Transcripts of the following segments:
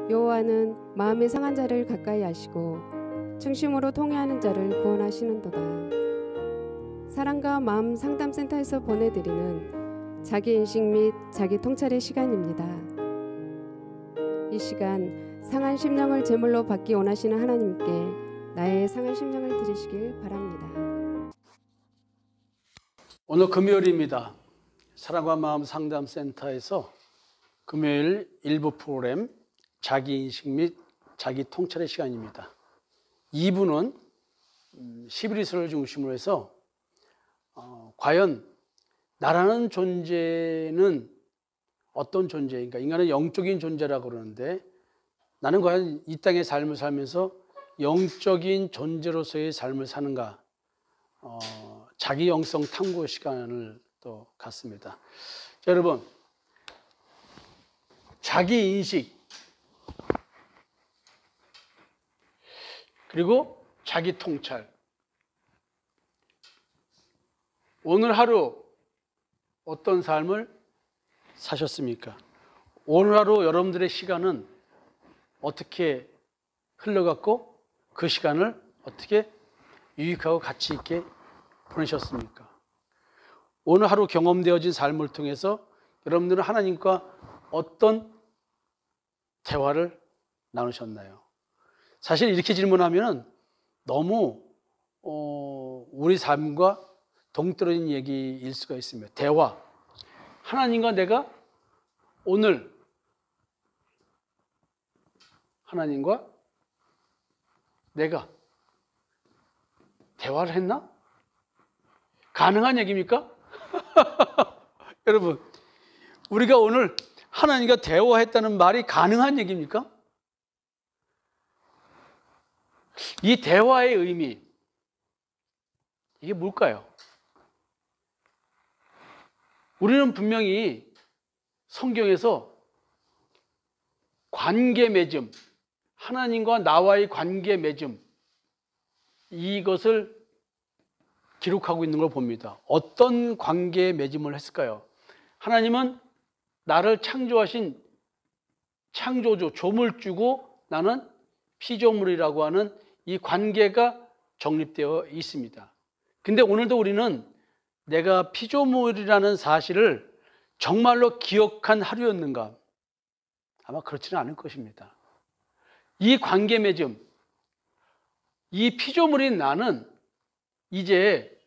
여호와는 마음이 상한 자를 가까이 하시고 중심으로 통회하는 자를 구원하시는도다. 사랑과 마음 상담센터에서 보내드리는 자기 인식 및 자기 통찰의 시간입니다. 이 시간 상한 심령을 제물로 받기 원하시는 하나님께 나의 상한 심령을 드리시길 바랍니다. 오늘 금요일입니다. 사랑과 마음 상담센터에서 금요일 일부 프로그램 자기 인식 및 자기 통찰의 시간입니다. 2부는 히브리서를 중심으로 해서 과연 나라는 존재는 어떤 존재인가? 인간은 영적인 존재라고 그러는데 나는 과연 이 땅의 삶을 살면서 영적인 존재로서의 삶을 사는가? 자기 영성 탐구 시간을 또 갖습니다. 자, 여러분, 자기 인식 그리고 자기 통찰. 오늘 하루 어떤 삶을 사셨습니까? 오늘 하루 여러분들의 시간은 어떻게 흘러갔고 그 시간을 어떻게 유익하고 가치 있게 보내셨습니까? 오늘 하루 경험되어진 삶을 통해서 여러분들은 하나님과 어떤 대화를 나누셨나요? 사실 이렇게 질문하면 너무 우리 삶과 동떨어진 얘기일 수가 있습니다. 대화. 하나님과 내가 오늘 하나님과 내가 대화를 했나? 가능한 얘기입니까? 여러분, 우리가 오늘 하나님과 대화했다는 말이 가능한 얘기입니까? 이 대화의 의미, 이게 뭘까요? 우리는 분명히 성경에서 관계 맺음, 하나님과 나와의 관계 맺음, 이것을 기록하고 있는 걸 봅니다. 어떤 관계 맺음을 했을까요? 하나님은 나를 창조하신 창조주, 조물주고 나는 피조물이라고 하는 이 관계가 정립되어 있습니다. 근데 오늘도 우리는 내가 피조물이라는 사실을 정말로 기억한 하루였는가? 아마 그렇지는 않을 것입니다. 이 관계 맺음, 이 피조물인 나는 이제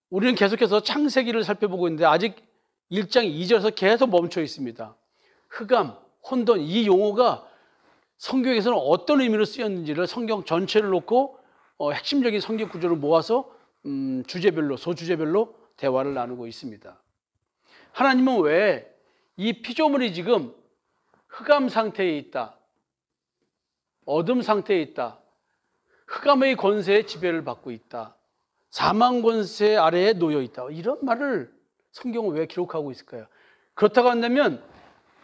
우리는 계속해서 창세기를 살펴보고 있는데 아직 1장 2절에서 계속 멈춰 있습니다. 흑암, 혼돈, 이 용어가 성경에서는 어떤 의미로 쓰였는지를 성경 전체를 놓고 핵심적인 성경 구조를 모아서 주제별로, 소주제별로 대화를 나누고 있습니다. 하나님은 왜 이 피조물이 지금 흑암 상태에 있다, 어둠 상태에 있다, 흑암의 권세의 지배를 받고 있다, 사망 권세 아래에 놓여 있다, 이런 말을 성경은 왜 기록하고 있을까요? 그렇다고 한다면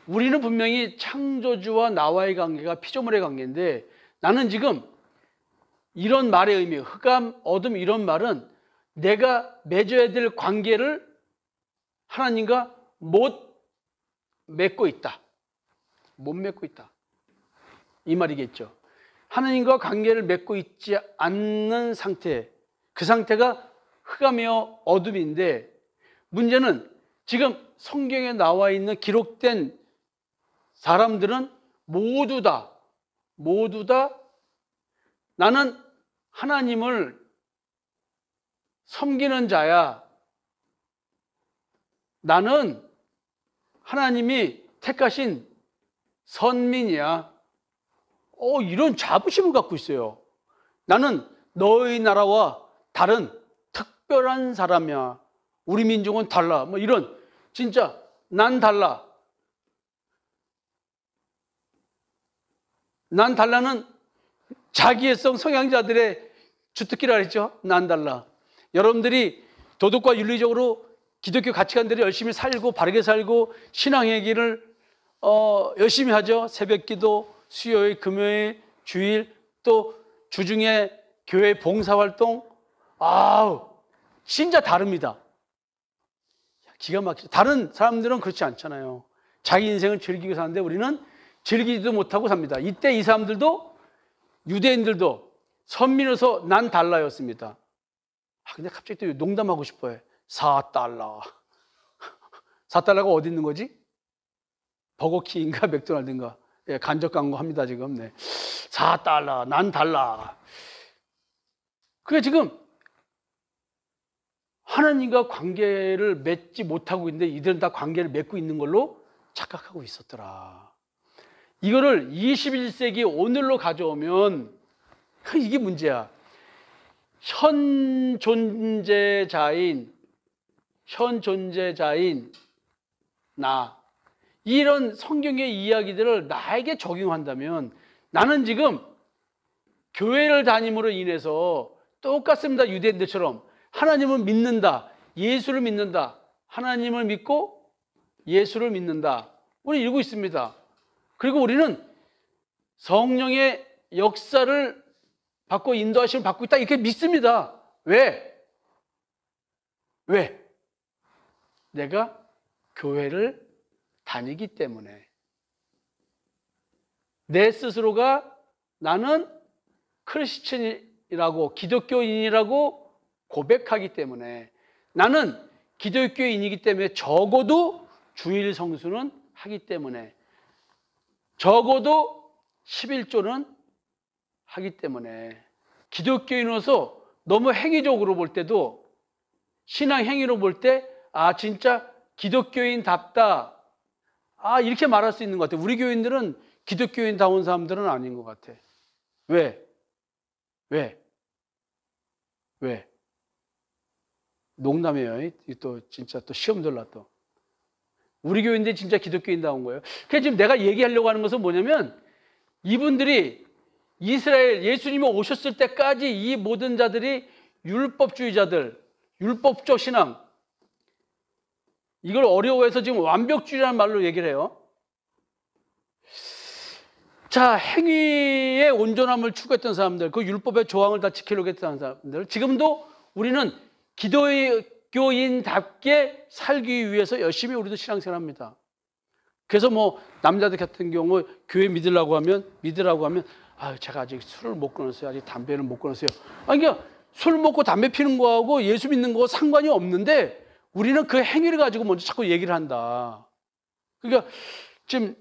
우리는 분명히 창조주와 나와의 관계가 피조물의 관계인데 나는 지금 이런 말의 의미, 흑암, 어둠 이런 말은 내가 맺어야 될 관계를 하나님과 못 맺고 있다. 못 맺고 있다. 이 말이겠죠. 하나님과 관계를 맺고 있지 않는 상태, 그 상태가 흑암이요 어둠인데 문제는 지금 성경에 나와 있는 기록된 사람들은 모두 다 나는 하나님을 섬기는 자야. 나는 하나님이 택하신 선민이야. 이런 자부심을 갖고 있어요. 나는 너희 나라와 다른 특별한 사람이야. 우리 민족은 달라. 뭐 이런 진짜 난 달라. 난 달라는 자기애성 성향자들의 주특기라 했죠. 난 달라. 여러분들이 도덕과 윤리적으로 기독교 가치관대로 열심히 살고 바르게 살고 신앙의 길을 열심히 하죠. 새벽기도, 수요일, 금요일, 주일, 또 주중에 교회 봉사활동. 진짜 다릅니다. 기가 막히죠. 다른 사람들은 그렇지 않잖아요. 자기 인생을 즐기고 사는데 우리는 즐기지도 못하고 삽니다. 이때 이 사람들도 유대인들도 선민으로서 난 달라였습니다. 근데 갑자기 또 농담하고 싶어요. 4달러. 4달러가 어디 있는 거지? 버거킹인가 맥도날드인가? 예, 간접 광고합니다 지금. 네. 4달러, 난 달라. 그게 지금 하나님과 관계를 맺지 못하고 있는데 이들은 다 관계를 맺고 있는 걸로 착각하고 있었더라. 이거를 21세기 오늘로 가져오면 이게 문제야. 현 존재자인 나, 이런 성경의 이야기들을 나에게 적용한다면 나는 지금 교회를 다님으로 인해서 똑같습니다. 유대인들처럼 하나님을 믿는다, 예수를 믿는다, 하나님을 믿고 예수를 믿는다, 우리 이러고 있습니다. 그리고 우리는 성령의 역사를 받고 인도하심을 받고 있다, 이렇게 믿습니다. 왜? 내가 교회를 다니기 때문에. 내 스스로가 나는 크리스천이라고, 기독교인이라고 고백하기 때문에, 나는 기독교인이기 때문에 적어도 주일 성수는 하기 때문에, 적어도 11조는 하기 때문에, 기독교인으로서 너무 행위적으로 볼 때도, 신앙 행위로 볼 때 진짜 기독교인답다, 이렇게 말할 수 있는 것 같아요. 우리 교인들은 기독교인다운 사람들은 아닌 것 같아. 왜? 농담이에요. 또 진짜 또 시험 들라 또. 우리 교인들이 진짜 기독교인다운 거예요. 그래서 지금 내가 얘기하려고 하는 것은 뭐냐면, 이분들이 이스라엘 예수님이 오셨을 때까지 이 모든 자들이 율법주의자들, 율법적 신앙, 이걸 어려워해서 지금 완벽주의라는 말로 얘기를 해요. 자, 행위의 온전함을 추구했던 사람들, 그 율법의 조항을 다 지키려고 했던 사람들, 지금도 우리는 기독교인답게 살기 위해서 열심히 우리도 신앙생활합니다. 그래서 뭐 남자들 같은 경우 교회 믿으라고 하면 제가 아직 술을 못 끊었어요. 아직 담배를 못 끊었어요. 그러니까 술 먹고 담배 피는 거하고 예수 믿는 거 상관이 없는데 우리는 그 행위를 가지고 먼저 자꾸 얘기를 한다. 그러니까 지금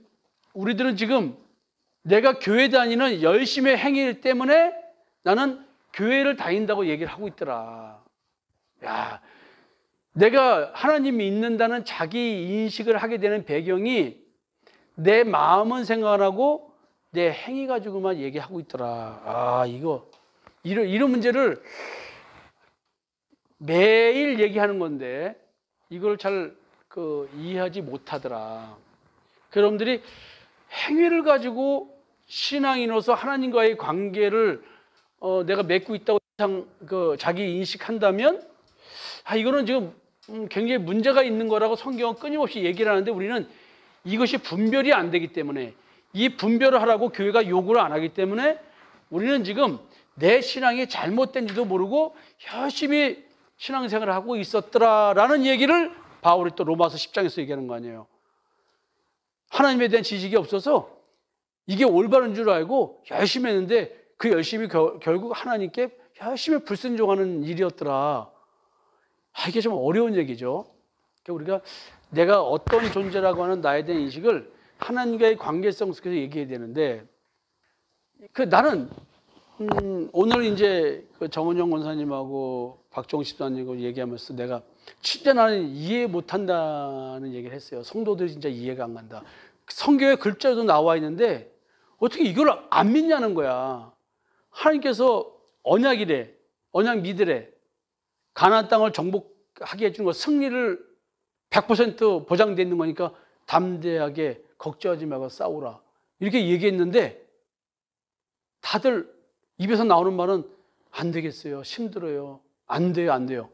우리들은 지금 내가 교회 다니는 열심의 행위 때문에 나는 교회를 다닌다고 얘기를 하고 있더라. 야, 내가 하나님 믿는다는 자기 인식을 하게 되는 배경이 내 마음은 생각하고 내 행위 가지고만 얘기하고 있더라. 이런 문제를 매일 얘기하는 건데 이걸 잘 이해하지 못하더라. 여러분들이 행위를 가지고 신앙인으로서 하나님과의 관계를 내가 맺고 있다고 자기 인식한다면 이거는 지금 굉장히 문제가 있는 거라고 성경은 끊임없이 얘기를 하는데 우리는 이것이 분별이 안 되기 때문에, 이 분별을 하라고 교회가 요구를 안 하기 때문에 우리는 지금 내 신앙이 잘못된지도 모르고 열심히 신앙생활을 하고 있었더라라는 얘기를 바울이 또 로마서 10장에서 얘기하는 거 아니에요. 하나님에 대한 지식이 없어서 이게 올바른 줄 알고 열심히 했는데 그 열심이 결국 하나님께 열심히 불순종하는 일이었더라. 이게 좀 어려운 얘기죠. 그러니까 우리가 내가 어떤 존재라고 하는 나에 대한 인식을 하나님과의 관계성 속에서 얘기해야 되는데, 나는 오늘 이제 정은영 권사님하고 박정식 집사님하고 얘기하면서 내가 진짜 나는 이해 못한다는 얘기를 했어요. 성도들이 진짜 이해가 안 간다. 성경에 글자도 나와 있는데 어떻게 이걸 안 믿냐는 거야. 하나님께서 언약이래, 언약 믿으래, 가나안 땅을 정복하게 해주는 거, 승리를 100% 보장되어 있는 거니까 담대하게 걱정하지 말고 싸우라, 이렇게 얘기했는데 다들 입에서 나오는 말은 안 되겠어요, 힘들어요, 안 돼요.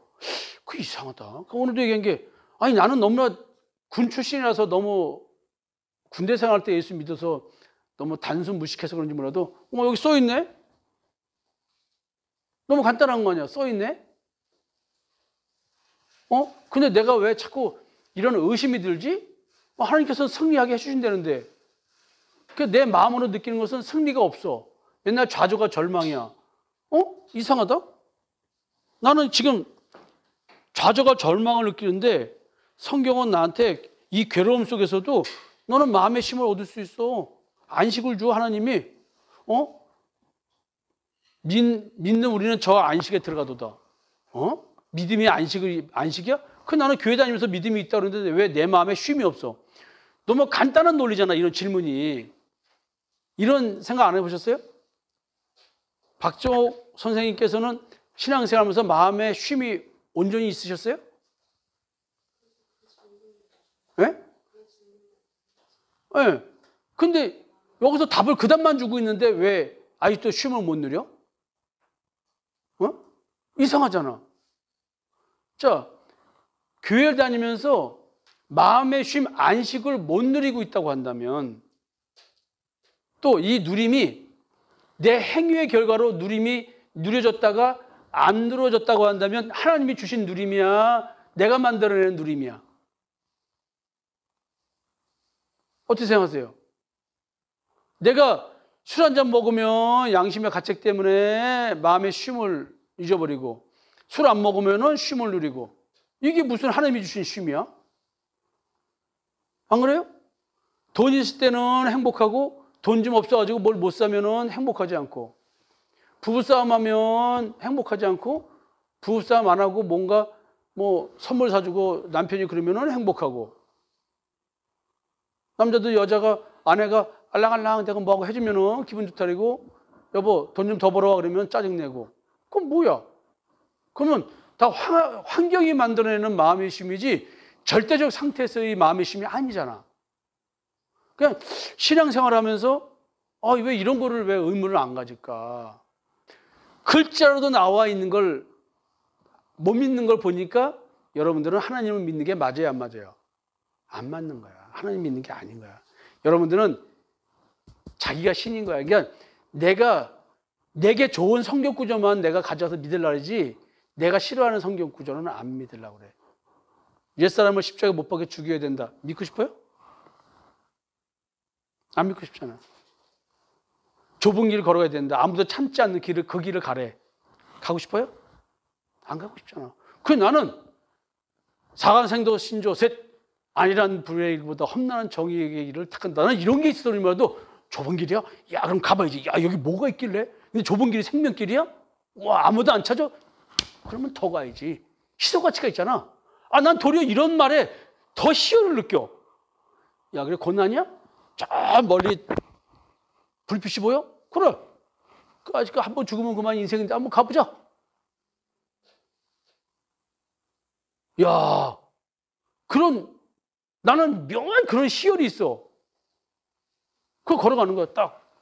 그 이상하다. 오늘도 얘기한 게, 나는 너무나 군 출신이라서 너무 군대 생활할 때 예수 믿어서 너무 단순 무식해서 그런지 몰라도 여기 써있네? 너무 간단한 거 아니야? 써있네? 근데 내가 왜 자꾸 이런 의심이 들지? 하나님께서 승리하게 해주신다는데 내 마음으로 느끼는 것은 승리가 없어. 맨날 좌절과 절망이야. 이상하다? 나는 지금 좌절과 절망을 느끼는데 성경은 나한테 이 괴로움 속에서도 너는 마음의 쉼을 얻을 수 있어. 안식을 줘 하나님이. 믿는 우리는 저 안식에 들어가도다. 믿음이 안식이야? 나는 교회 다니면서 믿음이 있다 그러는데 왜 내 마음에 쉼이 없어? 너무 간단한 논리잖아, 이런 질문이. 이런 생각 안 해보셨어요? 박정옥 선생님께서는 신앙생활하면서 마음에 쉼이 온전히 있으셨어요? 네? 네. 근데 여기서 답을 그 답만 주고 있는데 왜 아직도 쉼을 못 누려? 이상하잖아. 자, 교회를 다니면서 마음의 쉼, 안식을 못 누리고 있다고 한다면 또 이 누림이 내 행위의 결과로 누림이 누려졌다가 안 누려졌다고 한다면 하나님이 주신 누림이야? 내가 만들어내는 누림이야? 어떻게 생각하세요? 내가 술 한 잔 먹으면 양심의 가책 때문에 마음의 쉼을 잊어버리고 술 안 먹으면 쉼을 누리고 이게 무슨 하나님이 주신 쉼이야? 안 그래요? 돈 있을 때는 행복하고 돈 좀 없어가지고 뭘 못 사면 행복하지 않고 부부싸움 하면 행복하지 않고 부부싸움 안 하고 뭔가 뭐 선물 사주고 남편이 그러면 행복하고 남자도 여자가 아내가 알랑알랑 내가 뭐하고 해주면 기분 좋다리고 여보 돈 좀 더 벌어와 그러면 짜증내고 그건 뭐야? 그러면 다 환경이 만들어내는 마음의 쉼이지 절대적 상태에서의 마음의 쉼이 아니잖아. 그냥 신앙생활하면서 왜 이런 거를 왜 의문을 안 가질까? 글자로도 나와 있는 걸 못 믿는 걸 보니까 여러분들은 하나님을 믿는 게 맞아요, 안 맞아요? 안 맞는 거야. 하나님 믿는 게 아닌 거야. 여러분들은 자기가 신인 거야. 그러니까 내게 좋은 성경 구조만 내가 가져와서 믿으려고 그러지 내가 싫어하는 성경 구조는 안 믿으려고 그래. 옛사람을 십자가에 못 박혀 죽여야 된다. 믿고 싶어요? 안 믿고 싶잖아. 좁은 길을 걸어야 된다. 아무도 참지 않는 길을 그 길을 가래. 가고 싶어요? 안 가고 싶잖아. 나는 사관생도 신조 셋 아니란 불의 일보다 험난한 정의의 길을 택한다. 나는 이런 게 있어도 좁은 길이야? 야 그럼 가봐야지. 야 여기 뭐가 있길래? 근데 좁은 길이 생명길이야? 와 아무도 안 찾아? 그러면 더 가야지. 희소가치가 있잖아. 난 도리어 이런 말에 더 희열을 느껴. 야 그래 고난이야? 저 멀리 불빛이 보여? 그래. 아직 한 번 죽으면 그만 인생인데 한번 가보자. 야, 나는 묘한 그런 희열이 있어. 그거 걸어가는 거야, 딱.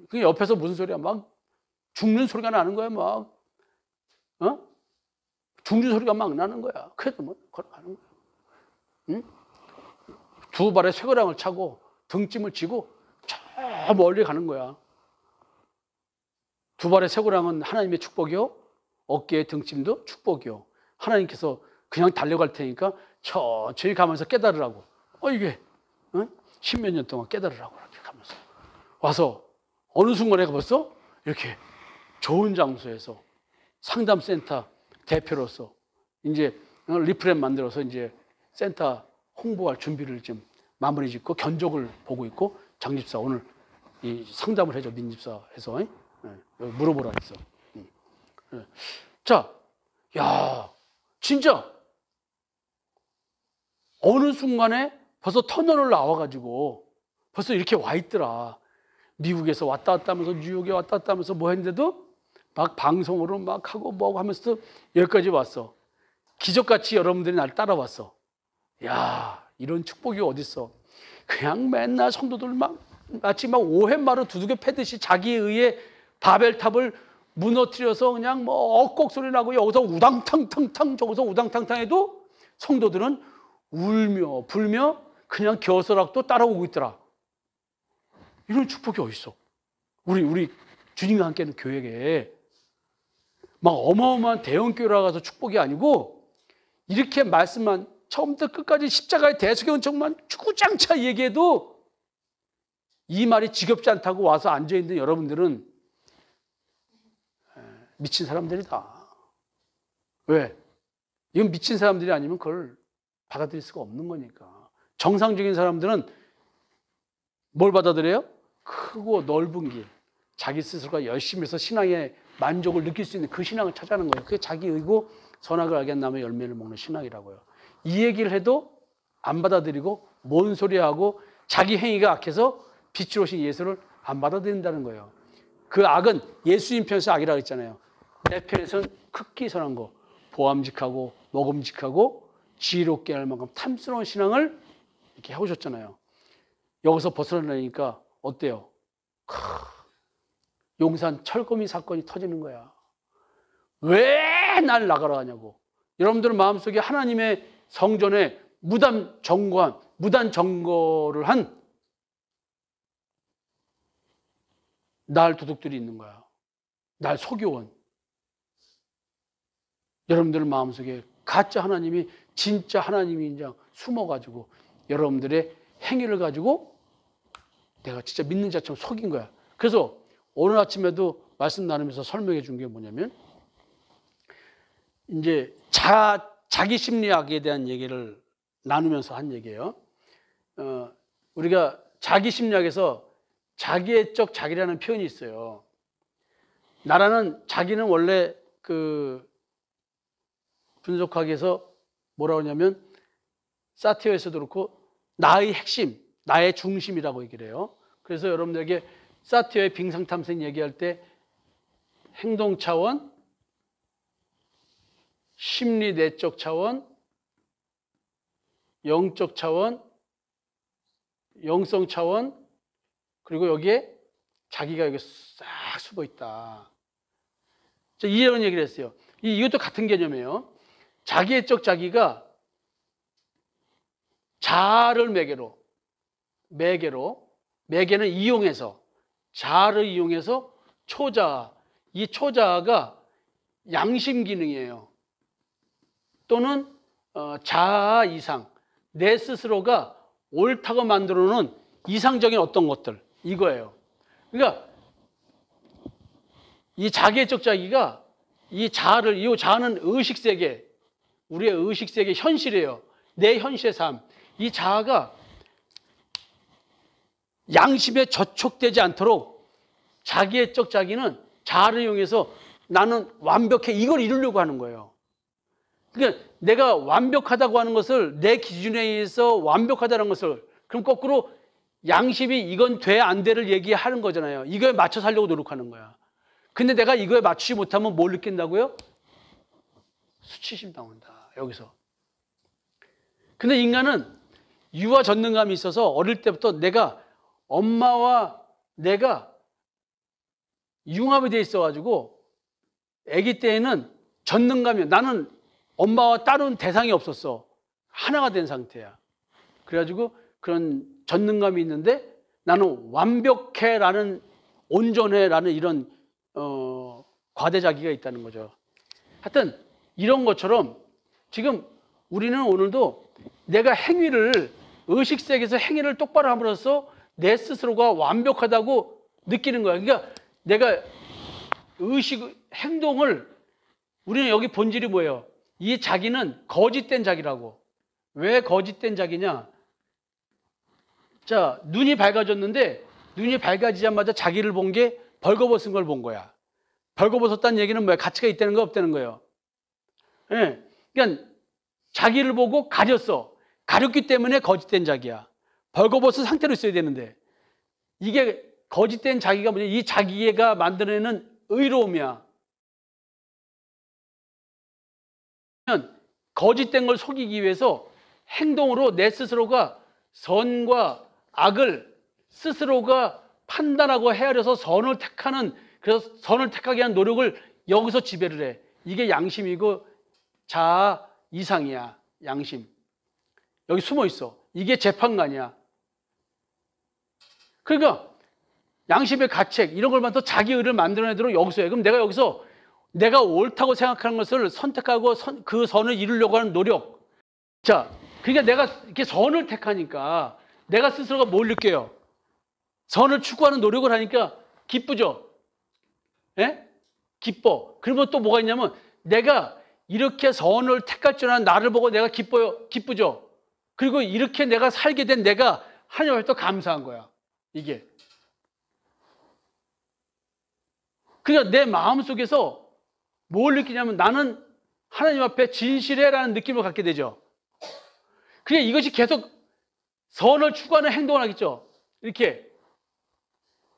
그 옆에서 무슨 소리야? 막 죽는 소리가 나는 거야, 막. 죽는 소리가 막 나는 거야. 그래도 뭐 걸어가는 거야. 응? 두 발에 쇠고랑을 차고 등짐을 지고 저 멀리 가는 거야. 두 발의 쇠고랑은 하나님의 축복이요. 어깨의 등짐도 축복이요. 하나님께서 그냥 달려갈 테니까 천천히 가면서 깨달으라고. 이게 십몇 년 동안 깨달으라고 이렇게 가면서 와서 어느 순간에 벌써 이렇게 좋은 장소에서 상담센터 대표로서 이제 리프렛 만들어서 이제 센터 홍보할 준비를 지금 마무리 짓고 견적을 보고 있고 장집사 오늘 이 상담을 해줘 민집사해서 물어보라 했어. 자, 야 진짜 어느 순간에 벌써 터널을 나와가지고 벌써 이렇게 와 있더라. 미국에서 왔다 갔다 하면서 뉴욕에 왔다 갔다 하면서 뭐 했는데도 막 방송으로 막 하고 뭐 하면서 여기까지 왔어. 기적같이 여러분들이 날 따라왔어. 야 이런 축복이 어딨어. 그냥 맨날 성도들 마치 오헵마루 두들겨 패듯이 자기에 의해 바벨탑을 무너뜨려서 그냥 뭐 억곡 소리 나고 여기서 우당탕탕탕 저기서 우당탕탕 해도 성도들은 울며 불며 그냥 겨서락도 따라오고 있더라. 이런 축복이 어딨어. 우리 주님과 함께하는 교회에 막 어마어마한 대형 교회라 가서 축복이 아니고 이렇게 말씀만 처음부터 끝까지 십자가의 대속의 은총만 주구장창 얘기해도 이 말이 지겹지 않다고 와서 앉아있는 여러분들은 미친 사람들이다. 왜? 이건 미친 사람들이 아니면 그걸 받아들일 수가 없는 거니까. 정상적인 사람들은 뭘 받아들여요? 크고 넓은 길, 자기 스스로가 열심히 해서 신앙의 만족을 느낄 수 있는 그 신앙을 찾아가는 거예요. 그게 자기 의고 선악을 알게 한 다음에 열매를 먹는 신앙이라고요. 이 얘기를 해도 안 받아들이고 뭔 소리 하고 자기 행위가 악해서 빛으로 오신 예수를 안 받아들인다는 거예요. 그 악은 예수님 편에서 악이라고 했잖아요. 내 편에서는 극히 선한 거, 보암직하고 먹음직하고 지혜롭게 할 만큼 탐스러운 신앙을 이렇게 해오셨잖아요. 여기서 벗어나니까 어때요? 용산 철거미 사건이 터지는 거야. 왜 날 나가라 하냐고. 여러분들 마음속에 하나님의 성전에 무단 점거를 한 날 도둑들이 있는 거야. 날 속여온. 여러분들 마음속에 가짜 하나님이 진짜 하나님인 양 숨어가지고 여러분들의 행위를 가지고 내가 진짜 믿는 자처럼 속인 거야. 그래서 오늘 아침에도 말씀 나누면서 설명해 준 게 뭐냐면 이제 자기 심리학에 대한 얘기를 나누면서 한 얘기예요. 우리가 자기 심리학에서 자기애적 자기라는 표현이 있어요. 자기는 원래 그 분석학에서 뭐라고 하냐면 사티어에서도 그렇고 나의 핵심, 나의 중심이라고 얘기를 해요. 그래서 여러분들에게 사티어의 빙상탐색 얘기할 때 행동 차원, 심리 내적 차원, 영적 차원, 영성 차원, 그리고 여기에 자기가 여기 싹 숨어 있다. 이런 얘기를 했어요. 이것도 같은 개념이에요. 자기애적 자기가 자아를 매개는 이용해서, 자아를 이용해서 초자아, 이 초자아가 양심 기능이에요. 또는 자아 이상, 내 스스로가 옳다고 만들어 놓은 이상적인 어떤 것들, 이거예요. 그러니까 이 자기애적 자기가 이 자아는 의식세계, 우리의 의식세계 현실이에요. 내 현실의 삶. 이 자아가 양심에 저촉되지 않도록 자기애적 자기는 자아를 이용해서 나는 완벽해, 이걸 이루려고 하는 거예요. 그러니까 내가 완벽하다고 하는 것을, 내 기준에 의해서 완벽하다는 것을, 그럼 거꾸로 양심이 이건 돼 안 돼를 얘기하는 거잖아요. 이거에 맞춰 살려고 노력하는 거야. 근데 내가 이거에 맞추지 못하면 뭘 느낀다고요? 수치심 당한다, 여기서. 근데 인간은 유아 전능감이 있어서 어릴 때부터 내가 엄마와 내가 융합이 돼 있어가지고 아기 때에는 전능감이야. 나는 엄마와 다른 대상이 없었어. 하나가 된 상태야. 그래가지고 그런 전능감이 있는데 나는 완벽해라는, 온전해라는 이런 과대자기가 있다는 거죠. 하여튼 이런 것처럼 지금 우리는 오늘도 내가 행위를, 의식세계에서 행위를 똑바로 함으로써 내 스스로가 완벽하다고 느끼는 거야. 그러니까 내가 행동을, 우리는 여기 본질이 뭐예요? 이 자기는 거짓된 자기라고. 왜 거짓된 자기냐? 자, 눈이 밝아졌는데 눈이 밝아지자마자 자기를 본 게 벌거벗은 걸 본 거야. 벌거벗었다는 얘기는 뭐야? 가치가 있다는 거 없다는 거예요. 예. 그러니까 자기를 보고 가렸어. 가렸기 때문에 거짓된 자기야. 벌거벗은 상태로 있어야 되는데, 이게 거짓된 자기가 뭐냐? 이 자기가 만들어내는 의로움이야. 거짓된 걸 속이기 위해서 행동으로 내 스스로가 선과 악을 스스로가 판단하고 헤아려서 선을 택하는, 그래서 선을 택하게 한 노력을 여기서 지배를 해. 이게 양심이고 자아 이상이야. 양심. 여기 숨어 있어. 이게 재판관이야. 그러니까 양심의 가책, 이런 걸 만들어 자기 의를 만들어내도록 여기서 해. 그럼 내가 여기서 내가 옳다고 생각하는 것을 선택하고 그 선을 이루려고 하는 노력, 자, 그러니까 내가 이렇게 선을 택하니까 내가 스스로가 뭘 느껴요? 선을 추구하는 노력을 하니까 기쁘죠? 예? 기뻐. 그러면 또 뭐가 있냐면 내가 이렇게 선을 택할 줄 아는 나를 보고 내가 기뻐요. 기쁘죠? 그리고 이렇게 내가 살게 된 내가 하나님 앞에 또 감사한 거야. 이게. 그러니까 내 마음속에서 뭘 느끼냐면 나는 하나님 앞에 진실해라는 느낌을 갖게 되죠. 그러니까 이것이 계속 선을 추구하는 행동을 하겠죠. 이렇게.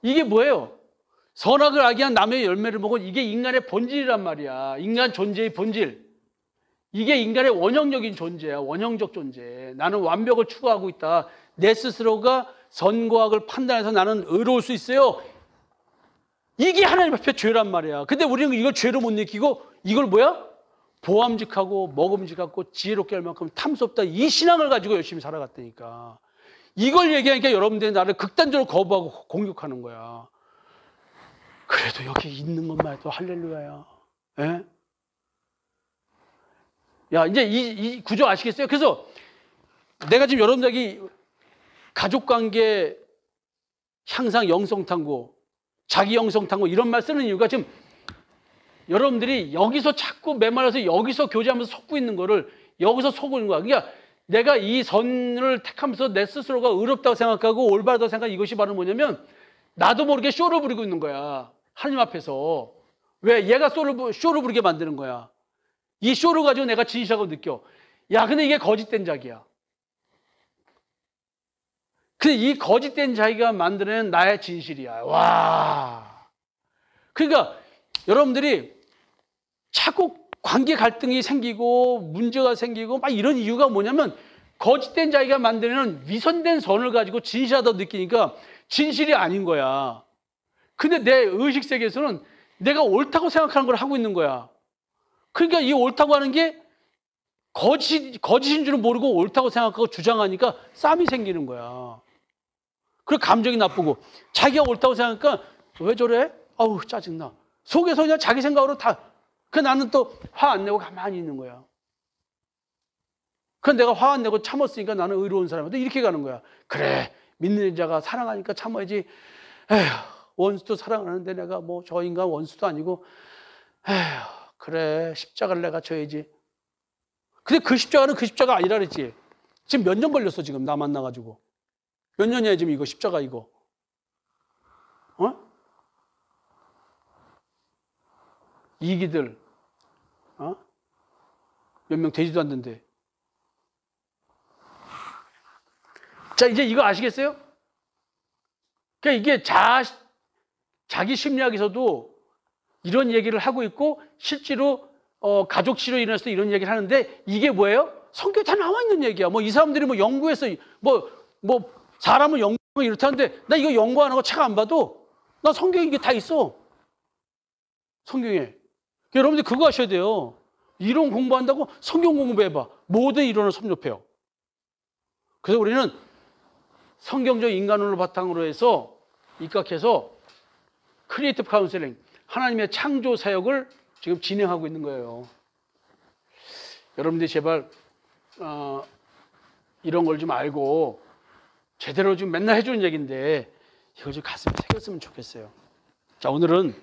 이게 뭐예요? 선악을 알게 한 나무의 열매를 먹은 이게 인간의 본질이란 말이야. 인간 존재의 본질. 이게 인간의 원형적인 존재야. 원형적 존재. 나는 완벽을 추구하고 있다. 내 스스로가 선과 악을 판단해서 나는 의로울 수 있어요. 이게 하나님 앞에 죄란 말이야. 근데 우리는 이걸 죄로 못 느끼고 이걸 뭐야? 보암직하고 먹음직하고 지혜롭게 할 만큼 탐스럽다. 이 신앙을 가지고 열심히 살아갔다니까. 이걸 얘기하니까 여러분들이 나를 극단적으로 거부하고 공격하는 거야. 그래도 여기 있는 것만 해도 할렐루야야. 예? 야, 이제 이 구조 아시겠어요? 그래서 내가 지금 여러분들에게 가족관계 향상 영성탐구, 자기 영성탐구 이런 말 쓰는 이유가 지금 여러분들이 여기서 자꾸 메말라서 여기서 교제하면서 속고 있는 거를 여기서 속고 있는 거야. 그러니까 내가 이 선을 택하면서 내 스스로가 의롭다고 생각하고 올바르다고 생각하는 이것이 바로 뭐냐면 나도 모르게 쇼를 부리고 있는 거야. 하나님 앞에서. 왜? 얘가 쇼를 부리게 만드는 거야. 이 쇼를 가지고 내가 진실하고 느껴. 야, 근데 이게 거짓된 자기야. 근데 이 거짓된 자기가 만드는 나의 진실이야. 와. 그러니까 여러분들이 자꾸 관계 갈등이 생기고 문제가 생기고 막 이런 이유가 뭐냐면 거짓된 자기가 만드는 위선된 선을 가지고 진실하다고 느끼니까 진실이 아닌 거야. 근데 내 의식 세계에서는 내가 옳다고 생각하는 걸 하고 있는 거야. 그러니까 이 옳다고 하는 게 거짓인 줄은 모르고 옳다고 생각하고 주장하니까 싸움이 생기는 거야. 그리고 감정이 나쁘고 자기가 옳다고 생각하니까 왜 저래? 아우 짜증나. 속에서 그냥 자기 생각으로 다. 그 나는 또 화 안 내고 가만히 있는 거야. 그 내가 화 안 내고 참았으니까 나는 의로운 사람인데 이렇게 가는 거야. 그래 믿는 자가 사랑하니까 참아야지. 에휴 원수도 사랑하는데 내가 뭐 저 인간 원수도 아니고 에휴 그래 십자가를 내가 져야지. 근데 그 십자가는 그 십자가 아니라 그랬지. 지금 몇 년 걸렸어 지금 나 만나가지고. 몇 년이야 지금 이거 십자가 이거. 어? 이기들 몇 명 되지도 않는데. 자 이제 이거 아시겠어요? 그러니까 이게 자기 심리학에서도 이런 얘기를 하고 있고 실제로 가족 치료에 인해서 이런 얘기를 하는데 이게 뭐예요? 성경에 다 나와 있는 얘기야. 뭐 이 사람들이 뭐 연구해서 뭐 사람을 연구하고 이렇다는데 나 이거 연구 안 하고 책 안 봐도 나 성경에 이게 다 있어. 성경에. 여러분들 그거 하셔야 돼요. 이론 공부한다고 성경 공부해봐. 모든 이론을 섭렵해요. 그래서 우리는 성경적 인간론을 바탕으로 해서 입각해서 크리에이티브 카운셀링, 하나님의 창조 사역을 지금 진행하고 있는 거예요. 여러분들이 제발 이런 걸 좀 알고 제대로 좀 맨날 해주는 얘기인데 이걸 좀 가슴에 새겼으면 좋겠어요. 자, 오늘은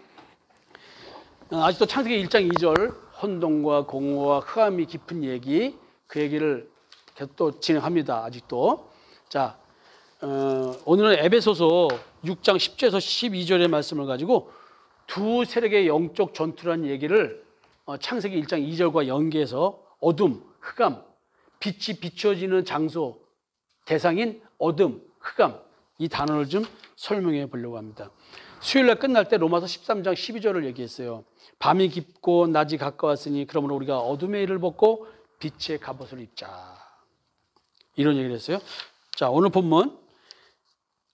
아직도 창세기 1장 2절 혼돈과 공허와 흑암이 깊은 얘기, 그 얘기를 계속 또 진행합니다. 아직도. 자, 오늘은 에베소서 6장 10절에서 12절의 말씀을 가지고 두 세력의 영적 전투라는 얘기를 창세기 1장 2절과 연계해서 어둠, 흑암, 빛이 비춰지는 장소, 대상인 어둠, 흑암, 이 단어를 좀 설명해 보려고 합니다. 수요일날 끝날 때 로마서 13장 12절을 얘기했어요. 밤이 깊고 낮이 가까웠으니 그러므로 우리가 어둠의 일을 벗고 빛의 갑옷을 입자. 이런 얘기를 했어요. 자, 오늘 본문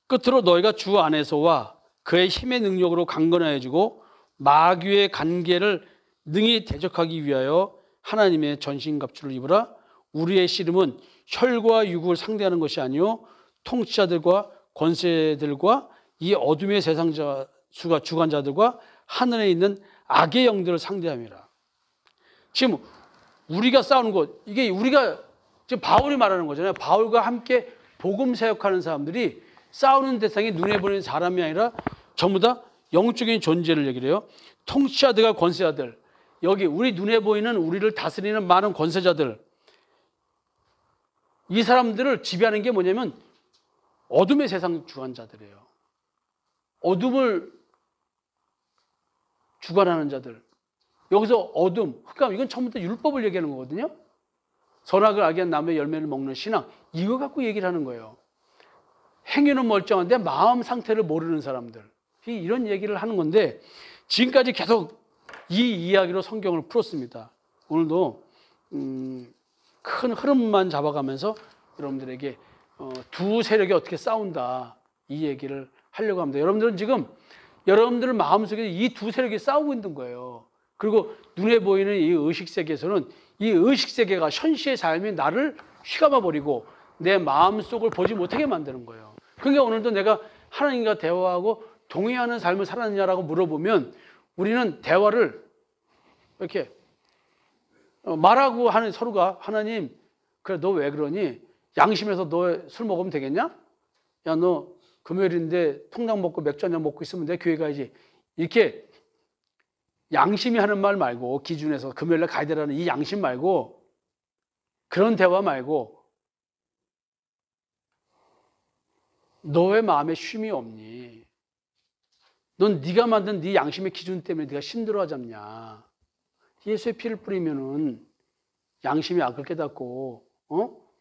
끝으로 너희가 주 안에서와 그의 힘의 능력으로 강건하여지고 마귀의 관계를 능히 대적하기 위하여 하나님의 전신갑주를 입으라. 우리의 씨름은 혈과 육을 상대하는 것이 아니요 통치자들과 권세들과 이 어둠의 세상자 수가 주관자들과 하늘에 있는 악의 영들을 상대함이라. 지금 우리가 싸우는 것, 이게 우리가 지금 바울이 말하는 거잖아요. 바울과 함께 복음 사역하는 사람들이 싸우는 대상이 눈에 보이는 사람이 아니라 전부 다 영적인 존재를 얘기를 해요. 통치자들과 권세자들, 여기 우리 눈에 보이는 우리를 다스리는 많은 권세자들, 이 사람들을 지배하는 게 뭐냐면 어둠의 세상 주관자들이에요. 어둠을 주관하는 자들. 여기서 어둠, 흑암, 이건 처음부터 율법을 얘기하는 거거든요. 선악을 알게 한 나무의 열매를 먹는 신앙, 이거 갖고 얘기를 하는 거예요. 행위는 멀쩡한데 마음 상태를 모르는 사람들, 이런 얘기를 하는 건데, 지금까지 계속 이 이야기로 성경을 풀었습니다. 오늘도 큰 흐름만 잡아가면서 여러분들에게 두 세력이 어떻게 싸운다, 이 얘기를 하려고 합니다. 여러분들은 지금 여러분들 마음속에 이 두 세력이 싸우고 있는 거예요. 그리고 눈에 보이는 이 의식세계에서는 이 의식세계가 현실의 삶이 나를 휘감아버리고 내 마음속을 보지 못하게 만드는 거예요. 그러니까 오늘도 내가 하나님과 대화하고 동의하는 삶을 살았느냐라고 물어보면 우리는 대화를 이렇게 말하고 하는, 서로가 하나님, 그래 너 왜 그러니? 양심에서 너 술 먹으면 되겠냐? 야, 너 금요일인데 통닭 먹고 맥주 한잔 먹고 있으면 내 교회 가야지. 이렇게 양심이 하는 말 말고, 기준에서 금요일날 가야 되라는 이 양심 말고, 그런 대화 말고, 너 왜 마음에 쉼이 없니? 넌 네가 만든 네 양심의 기준 때문에 네가 힘들어하잖냐. 예수의 피를 뿌리면은 양심이 악을 깨닫고,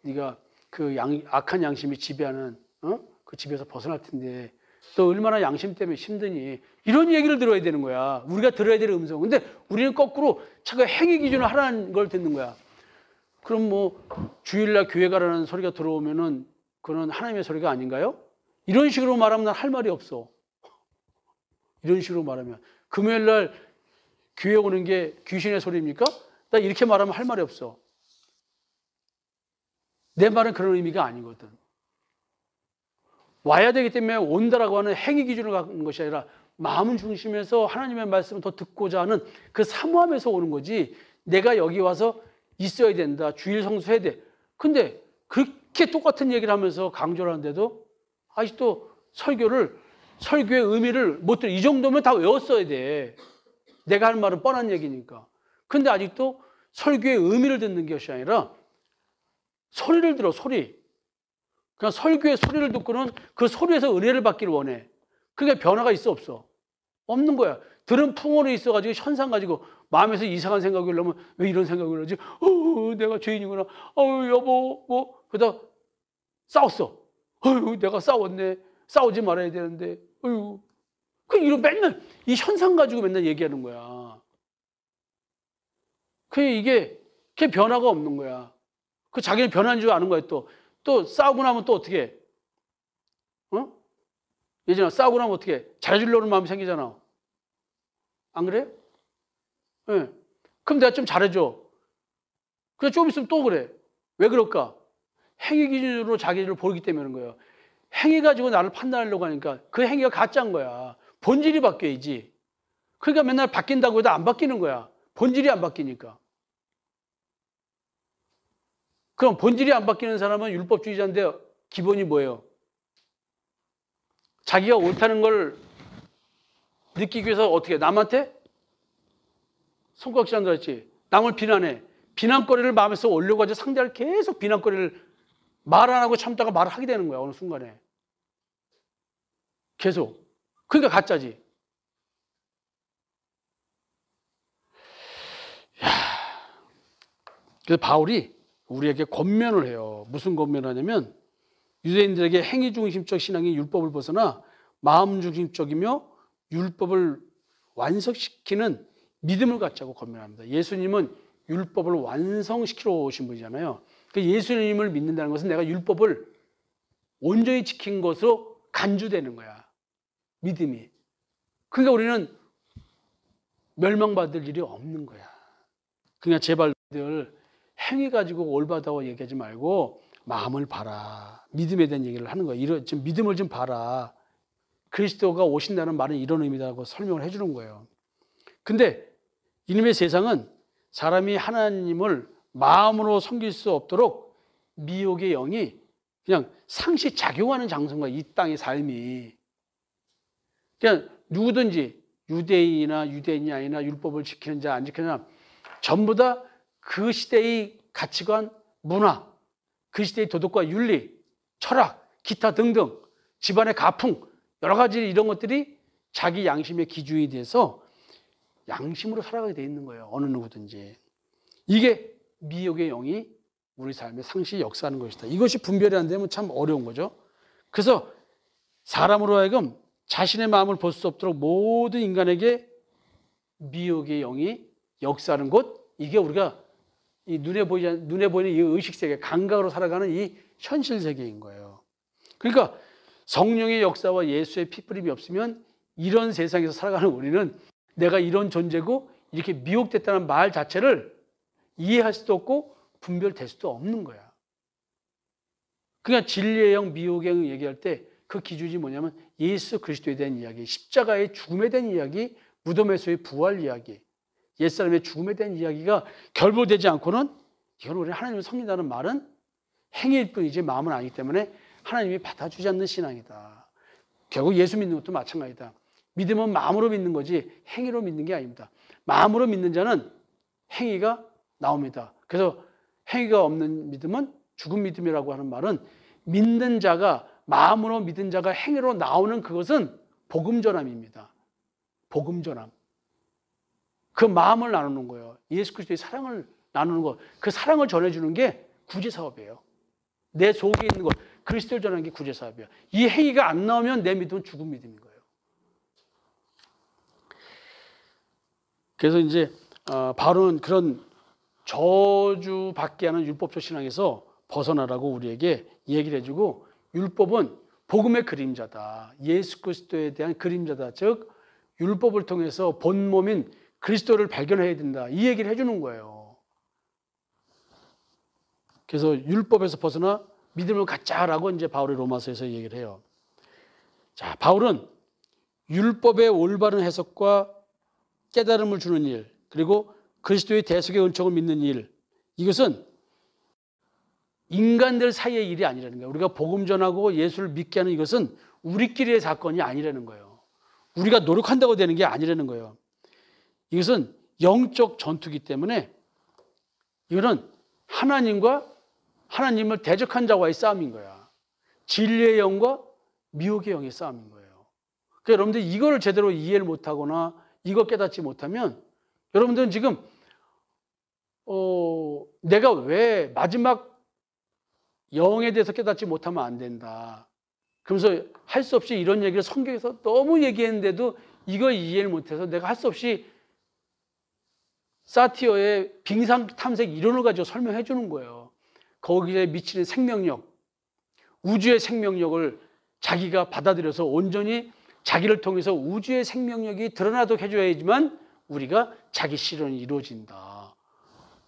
네가 그 악한 양심이 지배하는 그 집에서 벗어날 텐데 너 얼마나 양심 때문에 힘드니? 이런 얘기를 들어야 되는 거야. 우리가 들어야 될 음성. 근데 우리는 거꾸로 자꾸 행위 기준을 하라는 걸 듣는 거야. 그럼 뭐 주일날 교회 가라는 소리가 들어오면은 그건 하나님의 소리가 아닌가요? 이런 식으로 말하면 난 할 말이 없어. 이런 식으로 말하면 금요일날 교회 오는 게 귀신의 소리입니까? 나 이렇게 말하면 할 말이 없어. 내 말은 그런 의미가 아니거든. 와야 되기 때문에 온다라고 하는 행위 기준을 갖는 것이 아니라 마음 중심에서 하나님의 말씀을 더 듣고자 하는 그 사모함에서 오는 거지. 내가 여기 와서 있어야 된다, 주일 성수해야 돼. 근데 그렇게 똑같은 얘기를 하면서 강조를 하는데도 아직도 설교의 의미를 못 들어. 이 정도면 다 외웠어야 돼. 내가 하는 말은 뻔한 얘기니까. 근데 아직도 설교의 의미를 듣는 것이 아니라 소리를 들어, 소리. 그냥 설교의 소리를 듣고는 그 소리에서 은혜를 받기를 원해. 그게 변화가 있어, 없어? 없는 거야. 들은 풍어로 있어가지고 현상 가지고 마음에서 이상한 생각이 올라오면 왜 이런 생각이 올라오지? 내가 죄인이구나. 여보, 뭐. 그러다 싸웠어. 내가 싸웠네. 싸우지 말아야 되는데. 이런 맨날 이 현상 가지고 맨날 얘기하는 거야. 이게 변화가 없는 거야. 자기는 변한 줄 아는 거야, 또 싸우고 나면 또 어떻게 해? 예전에 싸우고 나면 어떻게 해? 잘해주려는 마음이 생기잖아. 안 그래? 네. 그럼 내가 좀 잘해줘. 그래, 좀 있으면 또 그래. 왜 그럴까? 행위 기준으로 자기를 보기 때문에 그런 거예요. 행위 가지고 나를 판단하려고 하니까 그 행위가 가짜인 거야. 본질이 바뀌어야지. 그러니까 맨날 바뀐다고 해도 안 바뀌는 거야. 본질이 안 바뀌니까. 그럼 본질이 안 바뀌는 사람은 율법주의자인데 기본이 뭐예요? 자기가 옳다는 걸 느끼기 위해서 어떻게 해? 남한테? 손가락질한다 했지. 남을 비난해. 비난거리를 마음에서 올려가지고 상대를 계속 비난거리를 말 안 하고 참다가 말을 하게 되는 거야. 어느 순간에. 계속. 그러니까 가짜지. 그래서 바울이 우리에게 권면을 해요. 무슨 권면을 하냐면 유대인들에게 행위 중심적 신앙이 율법을 벗어나 마음 중심적이며 율법을 완성시키는 믿음을 갖자고 권면합니다. 예수님은 율법을 완성시키러 오신 분이잖아요. 예수님을 믿는다는 것은 내가 율법을 온전히 지킨 것으로 간주되는 거야. 믿음이. 그러니까 우리는 멸망받을 일이 없는 거야. 그러니까 제발 늘 행위 가지고 올바다고 얘기하지 말고 마음을 봐라. 믿음에 대한 얘기를 하는 거예요. 좀 믿음을 좀 봐라. 그리스도가 오신다는 말은 이런 의미다라고 설명을 해주는 거예요. 근데 이놈의 세상은 사람이 하나님을 마음으로 섬길 수 없도록 미혹의 영이 그냥 상시 작용하는 장소인 거야. 이 땅의 삶이. 그냥 누구든지 유대인이나 유대인이 아니나 율법을 지키는 자 안 지키는 자 전부 다 그 시대의 가치관, 문화, 그 시대의 도덕과 윤리, 철학, 기타 등등 집안의 가풍 여러 가지 이런 것들이 자기 양심의 기준이 돼서 양심으로 살아가게 돼 있는 거예요. 어느 누구든지. 이게 미혹의 영이 우리 삶에 상시 역사하는 것이다. 이것이 분별이 안 되면 참 어려운 거죠. 그래서 사람으로 하여금 자신의 마음을 볼 수 없도록 모든 인간에게 미혹의 영이 역사하는 곳, 이게 우리가 이 눈에 보이는 이 의식 세계, 감각으로 살아가는 이 현실 세계인 거예요. 그러니까 성령의 역사와 예수의 피뿌림이 없으면 이런 세상에서 살아가는 우리는 내가 이런 존재고 이렇게 미혹됐다는 말 자체를 이해할 수도 없고 분별될 수도 없는 거야. 그러니까 진리의 영, 미혹의 영 얘기할 때 그 기준이 뭐냐면 예수 그리스도에 대한 이야기, 십자가의 죽음에 대한 이야기, 무덤에서의 부활 이야기, 옛사람의 죽음에 대한 이야기가 결부되지 않고는 이건 우리 하나님을 섬긴다는 말은 행위일 뿐이지 마음은 아니기 때문에 하나님이 받아주지 않는 신앙이다. 결국 예수 믿는 것도 마찬가지다. 믿음은 마음으로 믿는 거지 행위로 믿는 게 아닙니다. 마음으로 믿는 자는 행위가 나옵니다. 그래서 행위가 없는 믿음은 죽은 믿음이라고 하는 말은 믿는 자가 마음으로 믿은 자가 행위로 나오는 그것은 복음전함입니다. 복음전함. 그 마음을 나누는 거예요. 예수 그리스도의 사랑을 나누는 것. 그 사랑을 전해주는 게 구제사업이에요. 내 속에 있는 것. 그리스도를 전하는 게 구제사업이에요. 이 행위가 안 나오면 내 믿음은 죽은 믿음인 거예요. 그래서 이제 바로는 그런 저주받게 하는 율법적 신앙에서 벗어나라고 우리에게 얘기를 해주고, 율법은 복음의 그림자다. 예수 그리스도에 대한 그림자다. 즉 율법을 통해서 본 몸인 그리스도를 발견해야 된다. 이 얘기를 해주는 거예요. 그래서 율법에서 벗어나 믿음을 갖자라고 이제 바울이 로마서에서 얘기를 해요. 자, 바울은 율법의 올바른 해석과 깨달음을 주는 일, 그리고 그리스도의 대속의 은총을 믿는 일, 이것은 인간들 사이의 일이 아니라는 거예요. 우리가 복음 전하고 예수를 믿게 하는 이것은 우리끼리의 사건이 아니라는 거예요. 우리가 노력한다고 되는 게 아니라는 거예요. 이것은 영적 전투이기 때문에 이거는 하나님과 하나님을 대적한 자와의 싸움인 거야. 진리의 영과 미혹의 영의 싸움인 거예요. 그러니까 여러분들 이걸 제대로 이해를 못하거나 이거 깨닫지 못하면 여러분들은 지금 내가 왜 마지막 영에 대해서 깨닫지 못하면 안 된다. 그러면서 할 수 없이 이런 얘기를 성경에서 너무 얘기했는데도 이걸 이해를 못해서 내가 할 수 없이 사티어의 빙상 탐색 이론을 가지고 설명해 주는 거예요. 거기에 미치는 생명력, 우주의 생명력을 자기가 받아들여서 온전히 자기를 통해서 우주의 생명력이 드러나도록 해줘야지만 우리가 자기 실현이 이루어진다.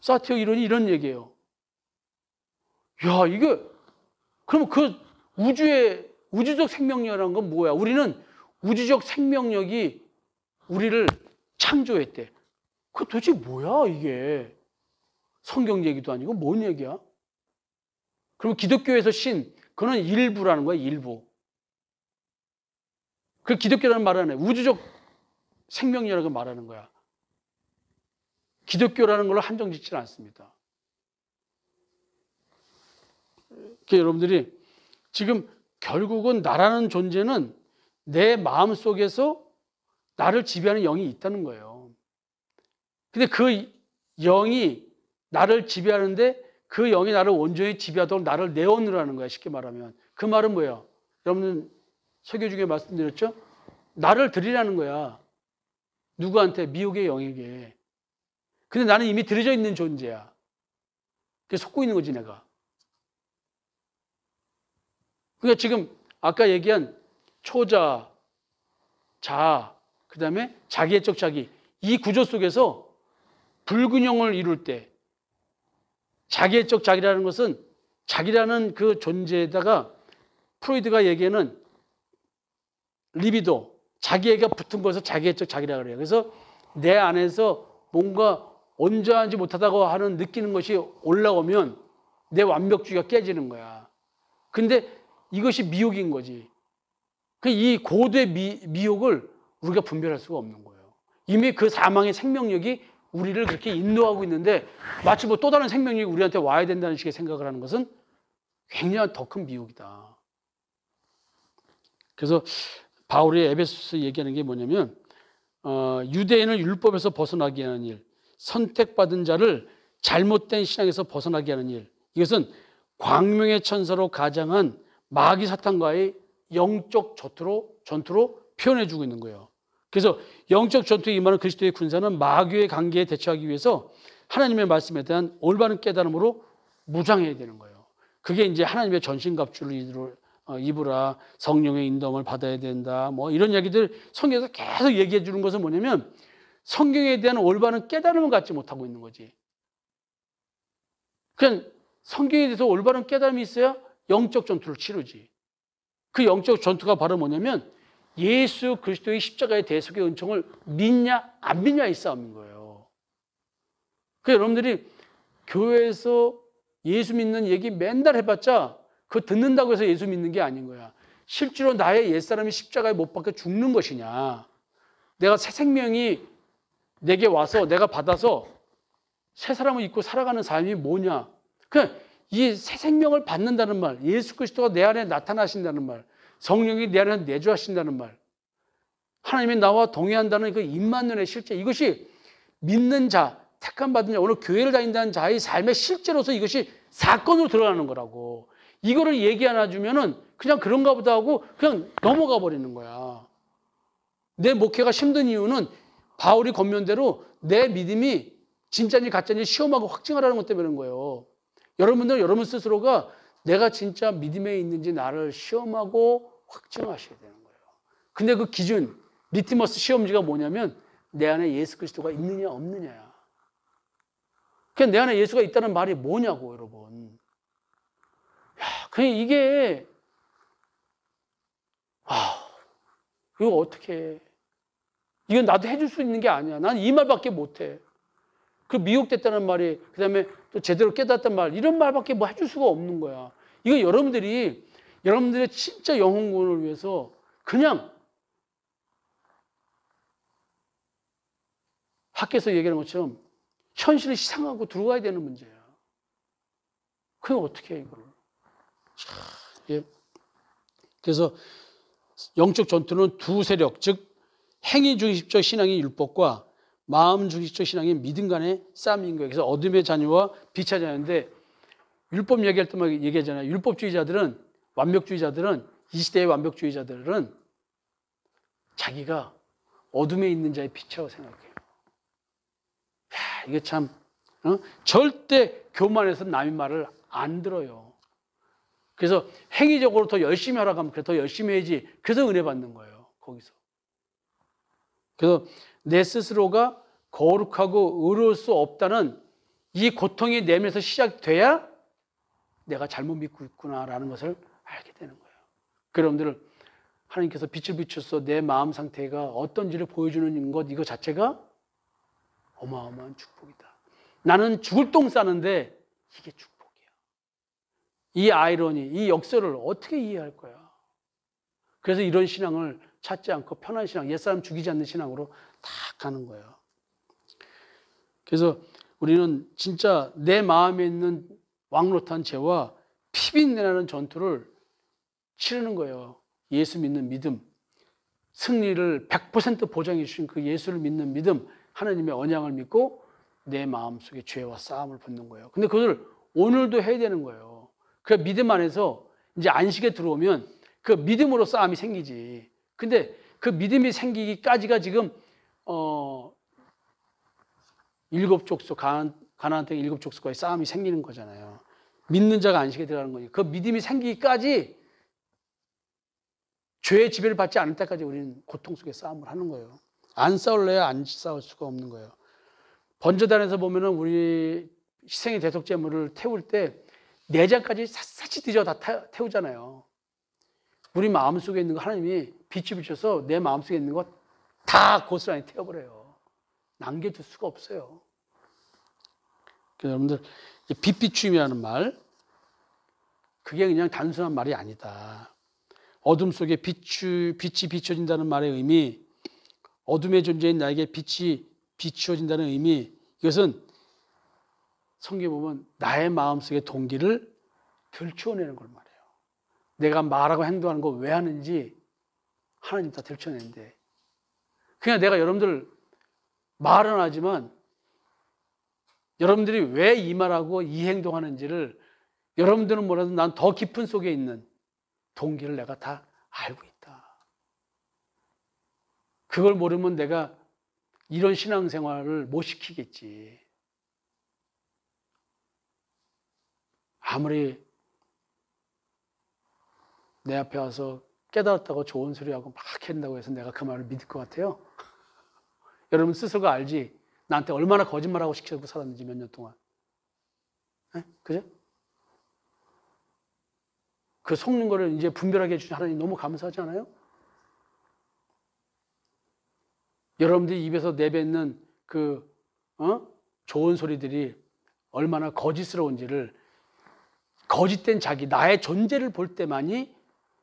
사티어 이론이 이런 얘기예요. 야, 이게 그럼 그 우주적 생명력이라는 건 뭐야? 우리는 우주적 생명력이 우리를 창조했대. 그 도대체 뭐야 이게? 성경 얘기도 아니고 뭔 얘기야? 그럼 기독교에서 신, 그거는 일부라는 거야, 일부. 그 기독교라는 말은 우주적 생명력이라고 말하는 거야. 기독교라는 걸로 한정 짓지는 않습니다. 여러분들이 지금 결국은 나라는 존재는 내 마음 속에서 나를 지배하는 영이 있다는 거예요. 근데 그 영이 나를 지배하는데 그 영이 나를 온전히 지배하도록 나를 내어놓으라는 거야. 쉽게 말하면. 그 말은 뭐예요? 여러분은 설교 중에 말씀드렸죠? 나를 드리라는 거야. 누구한테? 미혹의 영에게. 근데 나는 이미 들여져 있는 존재야. 그게 속고 있는 거지 내가. 그러니까 지금 아까 얘기한 초자, 자, 그 다음에 자기애적 자기, 이 구조 속에서 불균형을 이룰 때 자기애적 자기라는 것은 자기라는 그 존재에다가 프로이드가 얘기하는 리비도, 자기애가 붙은 것을 자기애적 자기라고 그래요. 그래서 내 안에서 뭔가 온전하지 못하다고 하는 느끼는 것이 올라오면 내 완벽주의가 깨지는 거야. 근데 이것이 미혹인 거지. 이 고도의 미혹을 우리가 분별할 수가 없는 거예요. 이미 그 사망의 생명력이 우리를 그렇게 인도하고 있는데 마치 뭐 또 다른 생명력이 우리한테 와야 된다는 식의 생각을 하는 것은 굉장히 더 큰 미혹이다. 그래서 바울이 에베소서 얘기하는 게 뭐냐면 유대인을 율법에서 벗어나게 하는 일, 선택받은 자를 잘못된 신앙에서 벗어나게 하는 일, 이것은 광명의 천사로 가장한 마귀 사탄과의 영적 전투로 표현해주고 있는 거예요. 그래서 영적 전투에 임하는 그리스도의 군사는 마귀의 관계에 대처하기 위해서 하나님의 말씀에 대한 올바른 깨달음으로 무장해야 되는 거예요. 그게 이제 하나님의 전신갑주를 입으라, 성령의 인도함을 받아야 된다, 뭐 이런 얘기들 성경에서 계속 얘기해 주는 것은 뭐냐면 성경에 대한 올바른 깨달음을 갖지 못하고 있는 거지. 그냥 성경에 대해서 올바른 깨달음이 있어야 영적 전투를 치르지. 그 영적 전투가 바로 뭐냐면 예수 그리스도의 십자가의 대속의 은총을 믿냐 안 믿냐의 싸움인 거예요. 그래서 여러분들이 교회에서 예수 믿는 얘기 맨날 해봤자 그거 듣는다고 해서 예수 믿는 게 아닌 거야. 실제로 나의 옛사람이 십자가에 못 박혀 죽는 것이냐, 내가 새 생명이 내게 와서 내가 받아서 새 사람을 입고 살아가는 삶이 뭐냐. 그냥 이 새 생명을 받는다는 말, 예수 그리스도가 내 안에 나타나신다는 말, 성령이 내 안에 내주하신다는 말, 하나님이 나와 동의한다는 그 임마누엘의 실제, 이것이 믿는 자, 택함 받은 자, 오늘 교회를 다닌다는 자의 삶의 실제로서 이것이 사건으로 드러나는 거라고. 이거를 얘기 안 해주면은 그냥 그런가 보다 하고 그냥 넘어가 버리는 거야. 내 목회가 힘든 이유는 바울이 권면대로 내 믿음이 진짜인지 가짜인지 시험하고 확증하라는 것 때문에 그런 거예요. 여러분들 여러분 스스로가 내가 진짜 믿음에 있는지 나를 시험하고 확증하셔야 되는 거예요. 근데 그 기준, 리트머스 시험지가 뭐냐면 내 안에 예수 그리스도가 있느냐 없느냐야. 그냥 내 안에 예수가 있다는 말이 뭐냐고, 여러분. 야, 그냥 이게 이거 어떻게 해. 이건 나도 해줄 수 있는 게 아니야. 난 이 말밖에 못해. 그 미혹됐다는 말이, 그 다음에 또 제대로 깨닫던 말, 이런 말밖에 뭐 해줄 수가 없는 거야. 이거 여러분들의 진짜 영혼구원을 위해서 그냥 학교에서 얘기하는 것처럼 현실을 시상하고 들어가야 되는 문제야. 그게 어떻게 해, 이거를. 예. 그래서 영적 전투는 두 세력, 즉 행위 중심적 신앙의 율법과 마음 중심적 신앙의 믿음 간의 싸움인 거예요. 그래서 어둠의 자녀와 빛의 자녀인데, 율법 얘기할 때만 얘기하잖아요. 율법주의자들은, 완벽주의자들은, 이 시대의 완벽주의자들은 자기가 어둠에 있는 자의 빛이라고 생각해요. 야, 이게 참 절대 교만해서 남의 말을 안 들어요. 그래서 행위적으로 더 열심히 하라고 하면 그래, 더 열심히 해야지. 그래서 은혜 받는 거예요, 거기서. 그래서 내 스스로가 거룩하고 의로울 수 없다는 이 고통이 내면서 시작돼야 내가 잘못 믿고 있구나라는 것을 알게 되는 거예요. 여러분들, 하나님께서 빛을 비춰서 내 마음 상태가 어떤지를 보여주는 것, 이거 자체가 어마어마한 축복이다. 나는 죽을 똥 싸는데 이게 축복이야. 이 아이러니, 이 역설을 어떻게 이해할 거야. 그래서 이런 신앙을 찾지 않고 편한 신앙, 옛사람 죽이지 않는 신앙으로 다 가는 거예요. 그래서 우리는 진짜 내 마음에 있는 왕노탄 죄와 피비내라는 전투를 치르는 거예요. 예수 믿는 믿음, 승리를 100% 보장해 주신 그 예수를 믿는 믿음, 하나님의 언약을 믿고 내 마음속에 죄와 싸움을 붙는 거예요. 근데 그걸 오늘도 해야 되는 거예요. 그 믿음 안에서 이제 안식에 들어오면 그 믿음으로 싸움이 생기지. 근데 그 믿음이 생기기까지가 지금 일곱 족속, 가나안 땅 일곱 족속과의 싸움이 생기는 거잖아요. 믿는 자가 안식에 들어가는 거니. 그 믿음이 생기기까지 죄의 지배를 받지 않을 때까지 우리는 고통 속에 싸움을 하는 거예요. 안 싸울래야 안 싸울 수가 없는 거예요. 번제단에서 보면은 우리 희생의 대속제물을 태울 때 내장까지 샅샅이 뒤져 다 태우잖아요. 우리 마음속에 있는 거 하나님이 빛이 비춰서 내 마음속에 있는 거 다 고스란히 태워버려요. 남겨둘 수가 없어요. 그래서 여러분들 빛비춤이라는 말, 그게 그냥 단순한 말이 아니다. 어둠 속에 빛이 비춰진다는 말의 의미, 어둠의 존재인 나에게 빛이 비추어진다는 의미, 이것은 성경에 보면 나의 마음속의 동기를 들추어내는 걸 말해요. 내가 말하고 행동하는 거 왜 하는지 하나님 다 들춰내는데, 그냥 내가 여러분들 말은 하지만 여러분들이 왜 이 말하고 이 행동하는지를 여러분들은 몰라도 난 더 깊은 속에 있는 동기를 내가 다 알고 있다. 그걸 모르면 내가 이런 신앙생활을 못 시키겠지. 아무리 내 앞에 와서 깨달았다고 좋은 소리하고 막 한다고 해서 내가 그 말을 믿을 것 같아요? 여러분 스스로가 알지? 나한테 얼마나 거짓말하고 시키고 살았는지 몇 년 동안. 네? 그죠? 그 속는 거를 이제 분별하게 해주신 하나님 너무 감사하지 않아요? 여러분들이 입에서 내뱉는 그 좋은 소리들이 얼마나 거짓스러운지를, 거짓된 자기, 나의 존재를 볼 때만이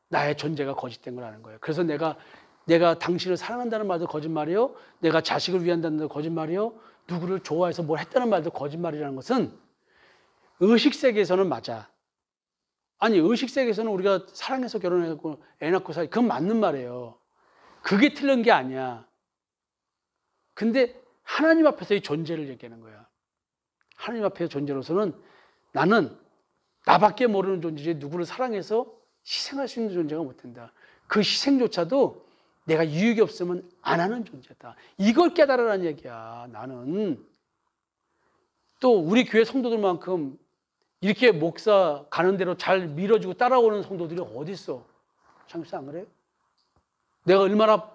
나의 존재가 거짓된 걸 아는 거예요. 그래서 내가 당신을 사랑한다는 말도 거짓말이요, 내가 자식을 위한다는 말도 거짓말이요, 누구를 좋아해서 뭘 했다는 말도 거짓말이라는 것은 의식세계에서는 맞아. 아니, 의식세계에서는 우리가 사랑해서 결혼하고 애 낳고 살기, 그건 맞는 말이에요. 그게 틀린 게 아니야. 근데 하나님 앞에서의 존재를 얘기하는 거야. 하나님 앞에의 존재로서는 나는 나밖에 모르는 존재지 누구를 사랑해서 희생할 수 있는 존재가 못 된다. 그 희생조차도 내가 유익이 없으면 안 하는 존재다. 이걸 깨달으라는 얘기야. 나는 또 우리 교회 성도들만큼 이렇게 목사 가는 대로 잘 밀어주고 따라오는 성도들이 어디 있어? 장님사 안 그래요? 내가 얼마나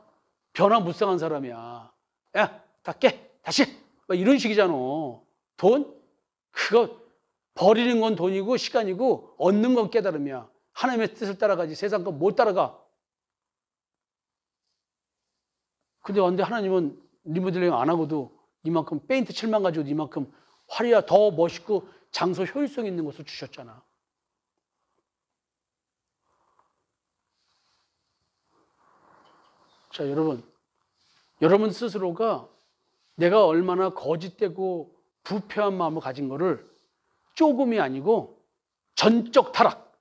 변화무쌍한 사람이야. 야, 다 깨, 다시 막 이런 식이잖아. 돈? 그거 버리는 건 돈이고 시간이고 얻는 건 깨달음이야. 하나님의 뜻을 따라가지 세상 건 못 따라가. 근데 완전 하나님은 리모델링 안 하고도 이만큼 페인트 칠만 가지고도 이만큼 화려하 더 멋있고 장소 효율성 있는 것을 주셨잖아. 자, 여러분 스스로가 내가 얼마나 거짓되고 부패한 마음을 가진 거를 조금이 아니고 전적 타락,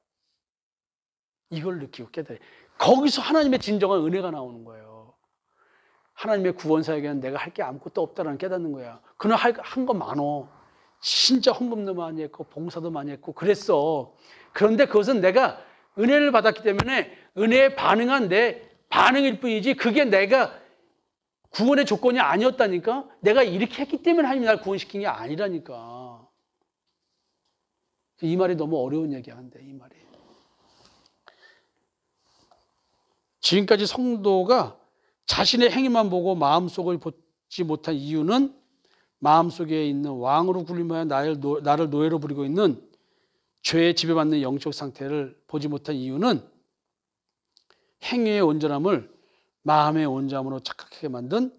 이걸 느끼고 깨달아요. 거기서 하나님의 진정한 은혜가 나오는 거예요. 하나님의 구원사에게는 내가 할 게 아무것도 없다는 깨닫는 거야. 그는 한 거 많어. 진짜 헌금도 많이 했고 봉사도 많이 했고 그랬어. 그런데 그것은 내가 은혜를 받았기 때문에 은혜에 반응한 내 반응일 뿐이지, 그게 내가 구원의 조건이 아니었다니까. 내가 이렇게 했기 때문에 하나님이 날 구원시킨 게 아니라니까. 이 말이 너무 어려운 얘기하는데, 이 말이. 지금까지 성도가 자신의 행위만 보고 마음속을 보지 못한 이유는 마음속에 있는 왕으로 군림하여 나를 노예로 부리고 있는 죄에 지배받는 영적 상태를 보지 못한 이유는 행위의 온전함을 마음의 온전함으로 착각하게 만든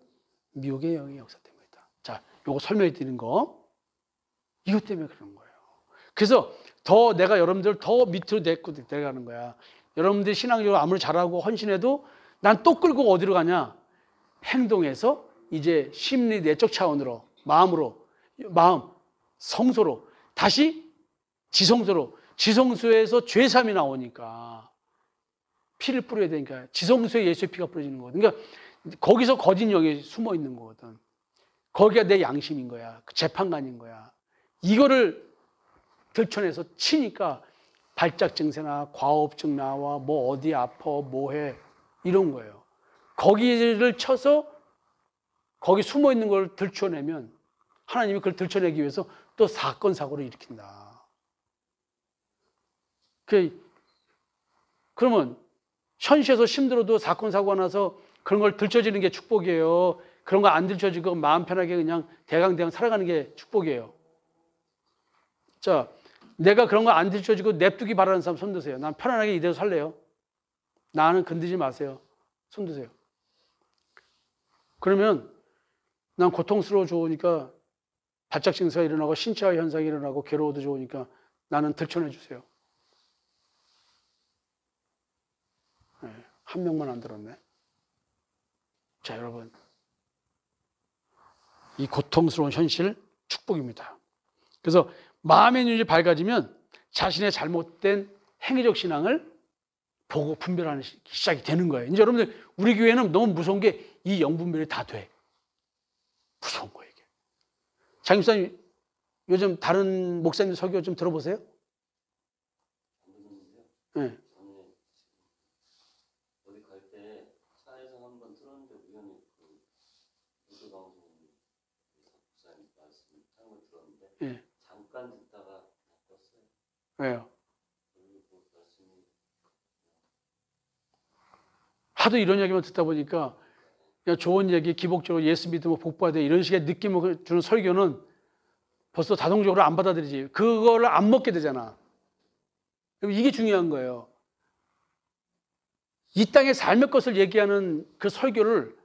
미혹의 영의 역사 때문이다. 자, 요거 설명해 드리는 거, 이것 때문에 그런 거예요. 그래서 더 내가 여러분들 더 밑으로 내려가는 거야. 여러분들 신앙적으로 아무리 잘하고 헌신해도 난 또 끌고 어디로 가냐? 행동에서 이제 심리 내적 차원으로, 마음, 성소로, 다시 지성소로, 지성소에서 죄삼이 나오니까 피를 뿌려야 되니까 지성소에 예수의 피가 뿌려지는 거거든. 그러니까 거기서 거짓 영이 숨어 있는 거거든. 거기가 내 양심인 거야. 그 재판관인 거야. 이거를 들춰내서 치니까 발작 증세나 과호흡증 나와, 뭐 어디 아파, 뭐해, 이런 거예요. 거기를 쳐서 거기 숨어 있는 걸 들춰내면 하나님이 그걸 들춰내기 위해서 또 사건 사고를 일으킨다. 그러면 현실에서 힘들어도 사건 사고가 나서 그런 걸 들춰지는 게 축복이에요. 그런 거 안 들춰지고 마음 편하게 그냥 대강대강 살아가는 게 축복이에요. 자, 내가 그런 거 안 들춰지고 냅두기 바라는 사람 손 드세요. 난 편안하게 이대로 살래요. 나는 건드리지 마세요. 손 드세요. 그러면 난 고통스러워 좋으니까 발작 증세가 일어나고 신체화 현상이 일어나고 괴로워도 좋으니까 나는 들춰내 주세요. 한 명만 안 들었네. 자, 여러분. 이 고통스러운 현실 축복입니다. 그래서 마음의 눈이 밝아지면 자신의 잘못된 행위적 신앙을 보고 분별하는 시작이 되는 거예요. 이제 여러분들, 우리 교회는 너무 무서운 게 이 영분별이 다 돼. 무서운 거예요, 이게. 장님사님, 요즘 다른 목사님 설교 좀 들어보세요? 네. 어디 갈 때 차에서 한번 틀었는데 우연히 그 유도 방송 목사님 말씀 하는 걸 들었는데 네. 잠깐 듣다가 바꿨어요. 왜요? 그리고 그 말씀이 하도 이런 얘기만 듣다 보니까 그냥 좋은 얘기, 기복적으로 예수 믿으면 복 받아 이런 식의 느낌을 주는 설교는 벌써 자동적으로 안 받아들이지. 그거를 안 먹게 되잖아. 이게 중요한 거예요. 이 땅의 삶의 것을 얘기하는 그 설교를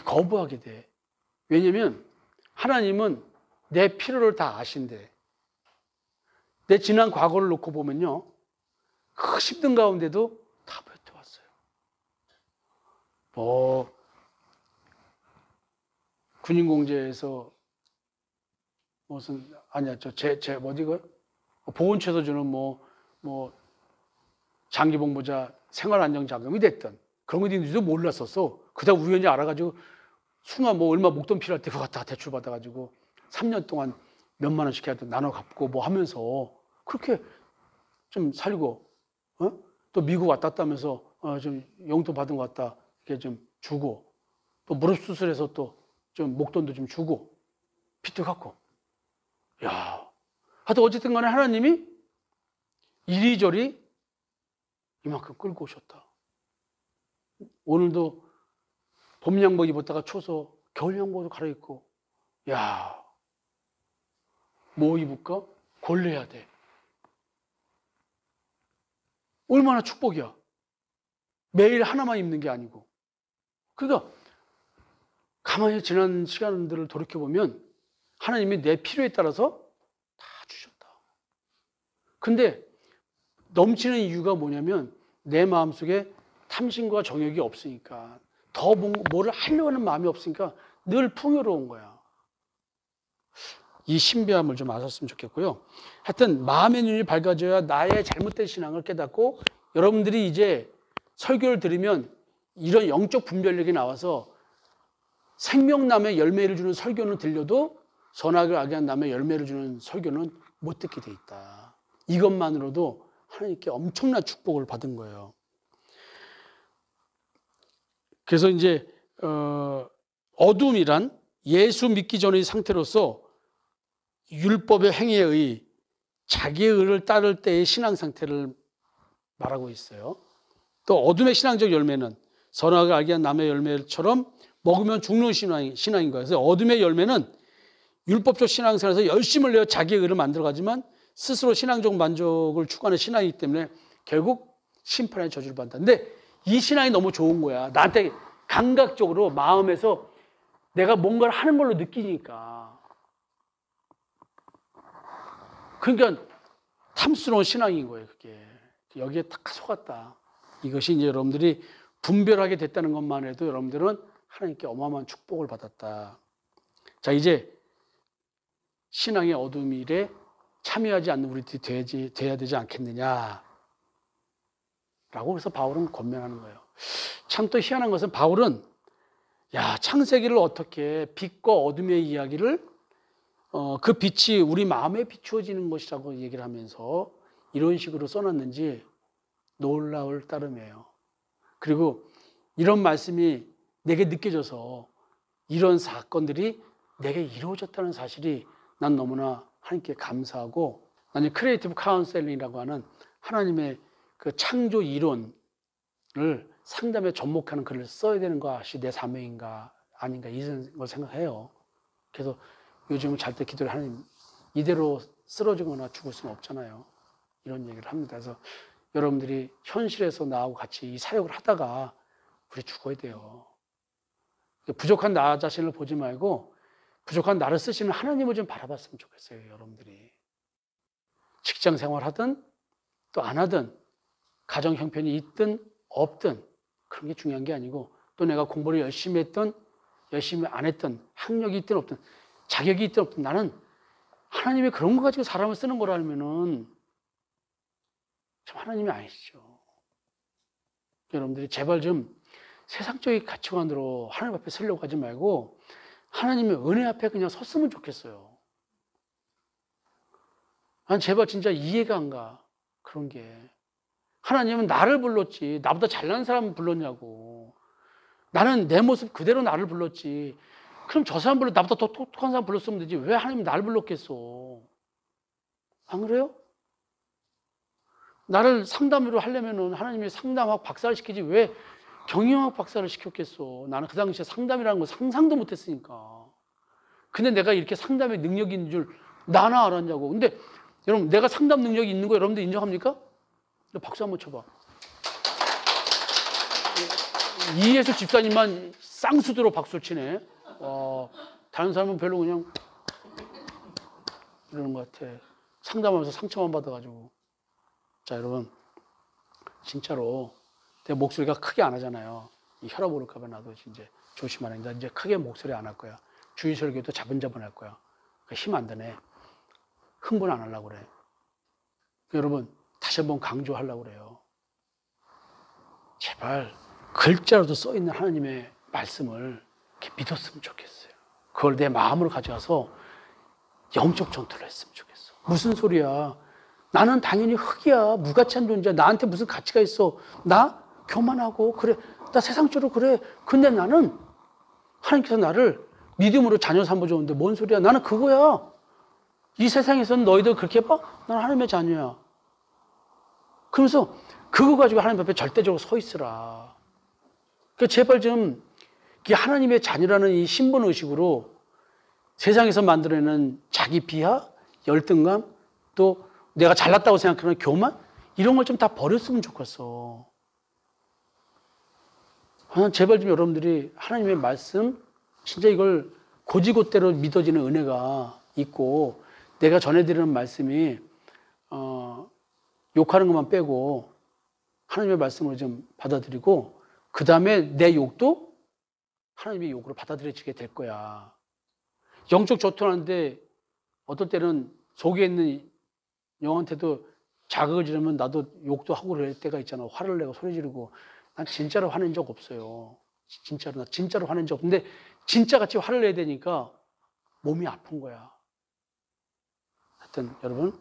거부하게 돼. 왜냐면 하나님은 내 필요를 다 아신대. 내 지난 과거를 놓고 보면요, 그 힘든 가운데도 다 버텨왔어요. 군인공제에서 무슨, 아니야, 어디가? 보훈처에서 주는 장기복무자 생활안정자금이 됐던 그런 거 니도 몰랐었어. 그다 우연히 알아가지고 순간 얼마 목돈 필요할 때 그거 갖다가 대출 받아가지고 3년 동안 몇만 원씩 해도 나눠 갚고 하면서 그렇게 좀 살고, 또 미국 왔다 갔다 하면서 좀 용돈 받은 거 같다 이렇게 좀 주고, 또 무릎 수술해서 또 좀 목돈도 좀 주고 빚도 갚고. 야, 하여튼 어쨌든 간에 하나님이 이리저리 이만큼 끌고 오셨다. 오늘도 봄 양복 입었다가 추워서 겨울 양복도 갈아입고, 야, 뭐 입을까? 골라야 돼. 얼마나 축복이야. 매일 하나만 입는 게 아니고. 그러니까 가만히 지난 시간들을 돌이켜보면 하나님이 내 필요에 따라서 다 주셨다. 근데 넘치는 이유가 뭐냐면 내 마음속에 탐심과 정욕이 없으니까, 더 뭐를 하려고 하는 마음이 없으니까 늘 풍요로운 거야. 이 신비함을 좀 아셨으면 좋겠고요. 하여튼 마음의 눈이 밝아져야 나의 잘못된 신앙을 깨닫고, 여러분들이 이제 설교를 들으면 이런 영적 분별력이 나와서 생명나무의 열매를 주는 설교는 들려도 선악을 알게 남의 열매를 주는 설교는 못 듣게 돼 있다. 이것만으로도 하나님께 엄청난 축복을 받은 거예요. 그래서 이제 어둠이란 예수 믿기 전의 상태로서 율법의 행위에 의해 자기의 의를 따를 때의 신앙 상태를 말하고 있어요. 또 어둠의 신앙적 열매는 선악을 알게 한 남의 열매처럼 먹으면 죽는 신앙인 거예요. 그래서 어둠의 열매는 율법적 신앙생활에서 열심을 내어 자기의 의를 만들어가지만 스스로 신앙적 만족을 추구하는 신앙이기 때문에 결국 심판의 저주를 받는다. 근데 이 신앙이 너무 좋은 거야. 나한테 감각적으로 마음에서 내가 뭔가를 하는 걸로 느끼니까. 그러니까 탐스러운 신앙인 거예요, 그게. 여기에 딱 속았다. 이것이 이제 여러분들이 분별하게 됐다는 것만 해도 여러분들은 하나님께 어마어마한 축복을 받았다. 자, 이제 신앙의 어둠 일에 참여하지 않는 우리들이 돼야 되지 않겠느냐 라고 해서 바울은 권면하는 거예요. 참 또 희한한 것은 바울은 창세기를 어떻게 빛과 어둠의 이야기를 그 빛이 우리 마음에 비추어지는 것이라고 얘기를 하면서 이런 식으로 써놨는지 놀라울 따름이에요. 그리고 이런 말씀이 내게 느껴져서 이런 사건들이 내게 이루어졌다는 사실이 난 너무나 하나님께 감사하고, 나는 크리에이티브 카운셀링이라고 하는 하나님의 그 창조 이론을 상담에 접목하는 글을 써야 되는 것이 내 사명인가 아닌가 이런 걸 생각해요. 그래서 요즘은 잘 때 기도를 하나님 이대로 쓰러지거나 죽을 수는 없잖아요. 이런 얘기를 합니다. 그래서 여러분들이 현실에서 나하고 같이 이 사역을 하다가 우리 죽어야 돼요. 부족한 나 자신을 보지 말고 부족한 나를 쓰시는 하나님을 좀 바라봤으면 좋겠어요. 여러분들이 직장 생활하든 또 안 하든 가정 형편이 있든 없든 그런 게 중요한 게 아니고, 또 내가 공부를 열심히 했든 열심히 안 했든, 학력이 있든 없든, 자격이 있든 없든, 나는 하나님의 그런 거 가지고 사람을 쓰는 거라면은 참 하나님이 아니시죠. 여러분들이 제발 좀 세상적인 가치관으로 하나님 앞에 서려고 하지 말고 하나님의 은혜 앞에 그냥 섰으면 좋겠어요. 난 제발 진짜 이해가 안 가. 그런 게. 하나님은 나를 불렀지, 나보다 잘난 사람을 불렀냐고. 나는 내 모습 그대로 나를 불렀지. 그럼 저 사람 불러, 나보다 더 똑똑한 사람 불렀으면 되지. 왜 하나님이 나를 불렀겠어? 안 그래요? 나를 상담으로 하려면은 하나님이 상담학 박사를 시키지 왜 경영학 박사를 시켰겠어? 나는 그 당시에 상담이라는 거 상상도 못 했으니까. 근데 내가 이렇게 상담의 능력이 있는 줄 나나 알았냐고. 근데 여러분, 내가 상담 능력이 있는 거 여러분들 인정합니까? 박수 한번 쳐봐. 이예수 집사님만 쌍수도로 박수를 치네. 다른 사람은 별로 그냥 이러는 것 같아. 상담하면서 상처만 받아가지고. 자, 여러분, 진짜로 내 목소리가 크게 안 하잖아요. 이 혈압 오를까봐 나도 이제 조심하는데, 이제 크게 목소리 안 할 거야. 주의 설교도 자분자분 할 거야. 힘 안 드네. 흥분 안 하려고 그래. 여러분, 다시 한번 강조하려고 그래요. 제발 글자로도 써 있는 하나님의 말씀을 이렇게 믿었으면 좋겠어요. 그걸 내 마음으로 가져가서 영적 전투를 했으면 좋겠어. 무슨 소리야? 나는 당연히 흙이야. 무가치한 존재야. 나한테 무슨 가치가 있어? 나 교만하고 그래. 나 세상적으로 그래. 근데 나는 하나님께서 나를 믿음으로 자녀 삼아줬는데 뭔 소리야? 나는 그거야. 이 세상에서는 너희들 그렇게 봐? 나는 하나님의 자녀야. 그러면서 그거 가지고 하나님 앞에 절대적으로 서 있으라. 그러니까 제발 좀 하나님의 자녀라는 이 신분 의식으로 세상에서 만들어내는 자기 비하, 열등감, 또 내가 잘났다고 생각하는 교만, 이런 걸 좀 다 버렸으면 좋겠어. 제발 좀 여러분들이 하나님의 말씀, 진짜 이걸 고지고대로 믿어지는 은혜가 있고, 내가 전해드리는 말씀이 욕하는 것만 빼고 하나님의 말씀을 좀 받아들이고, 그 다음에 내 욕도 하나님의 욕으로 받아들여지게 될 거야. 영적 전투하는데 어떨 때는 속에 있는 영한테도 자극을 주려면 나도 욕도 하고 그럴 때가 있잖아. 화를 내고 소리 지르고. 난 진짜로 화낸 적 없어요. 나 진짜로 화낸 적 없는데 진짜 같이 화를 내야 되니까 몸이 아픈 거야. 하여튼 여러분,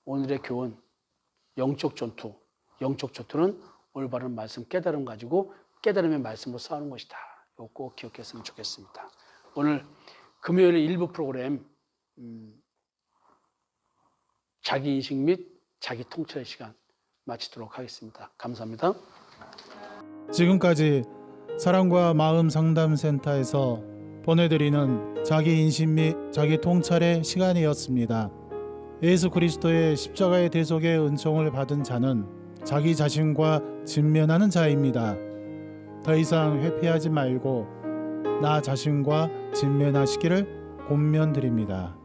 오늘의 교훈, 영적 전투는 올바른 말씀, 깨달음 가지고 깨달음의 말씀으로 싸우는 것이다. 이거 꼭 기억했으면 좋겠습니다. 오늘 금요일 일부 프로그램 자기인식 및 자기 통찰의 시간 마치도록 하겠습니다. 감사합니다. 지금까지 사랑과 마음 상담센터에서 보내드리는 자기인식 및 자기 통찰의 시간이었습니다. 예수 그리스도의 십자가의 대속의 은총을 받은 자는 자기 자신과 직면하는 자입니다. 더 이상 회피하지 말고 나 자신과 직면하시기를 권면드립니다.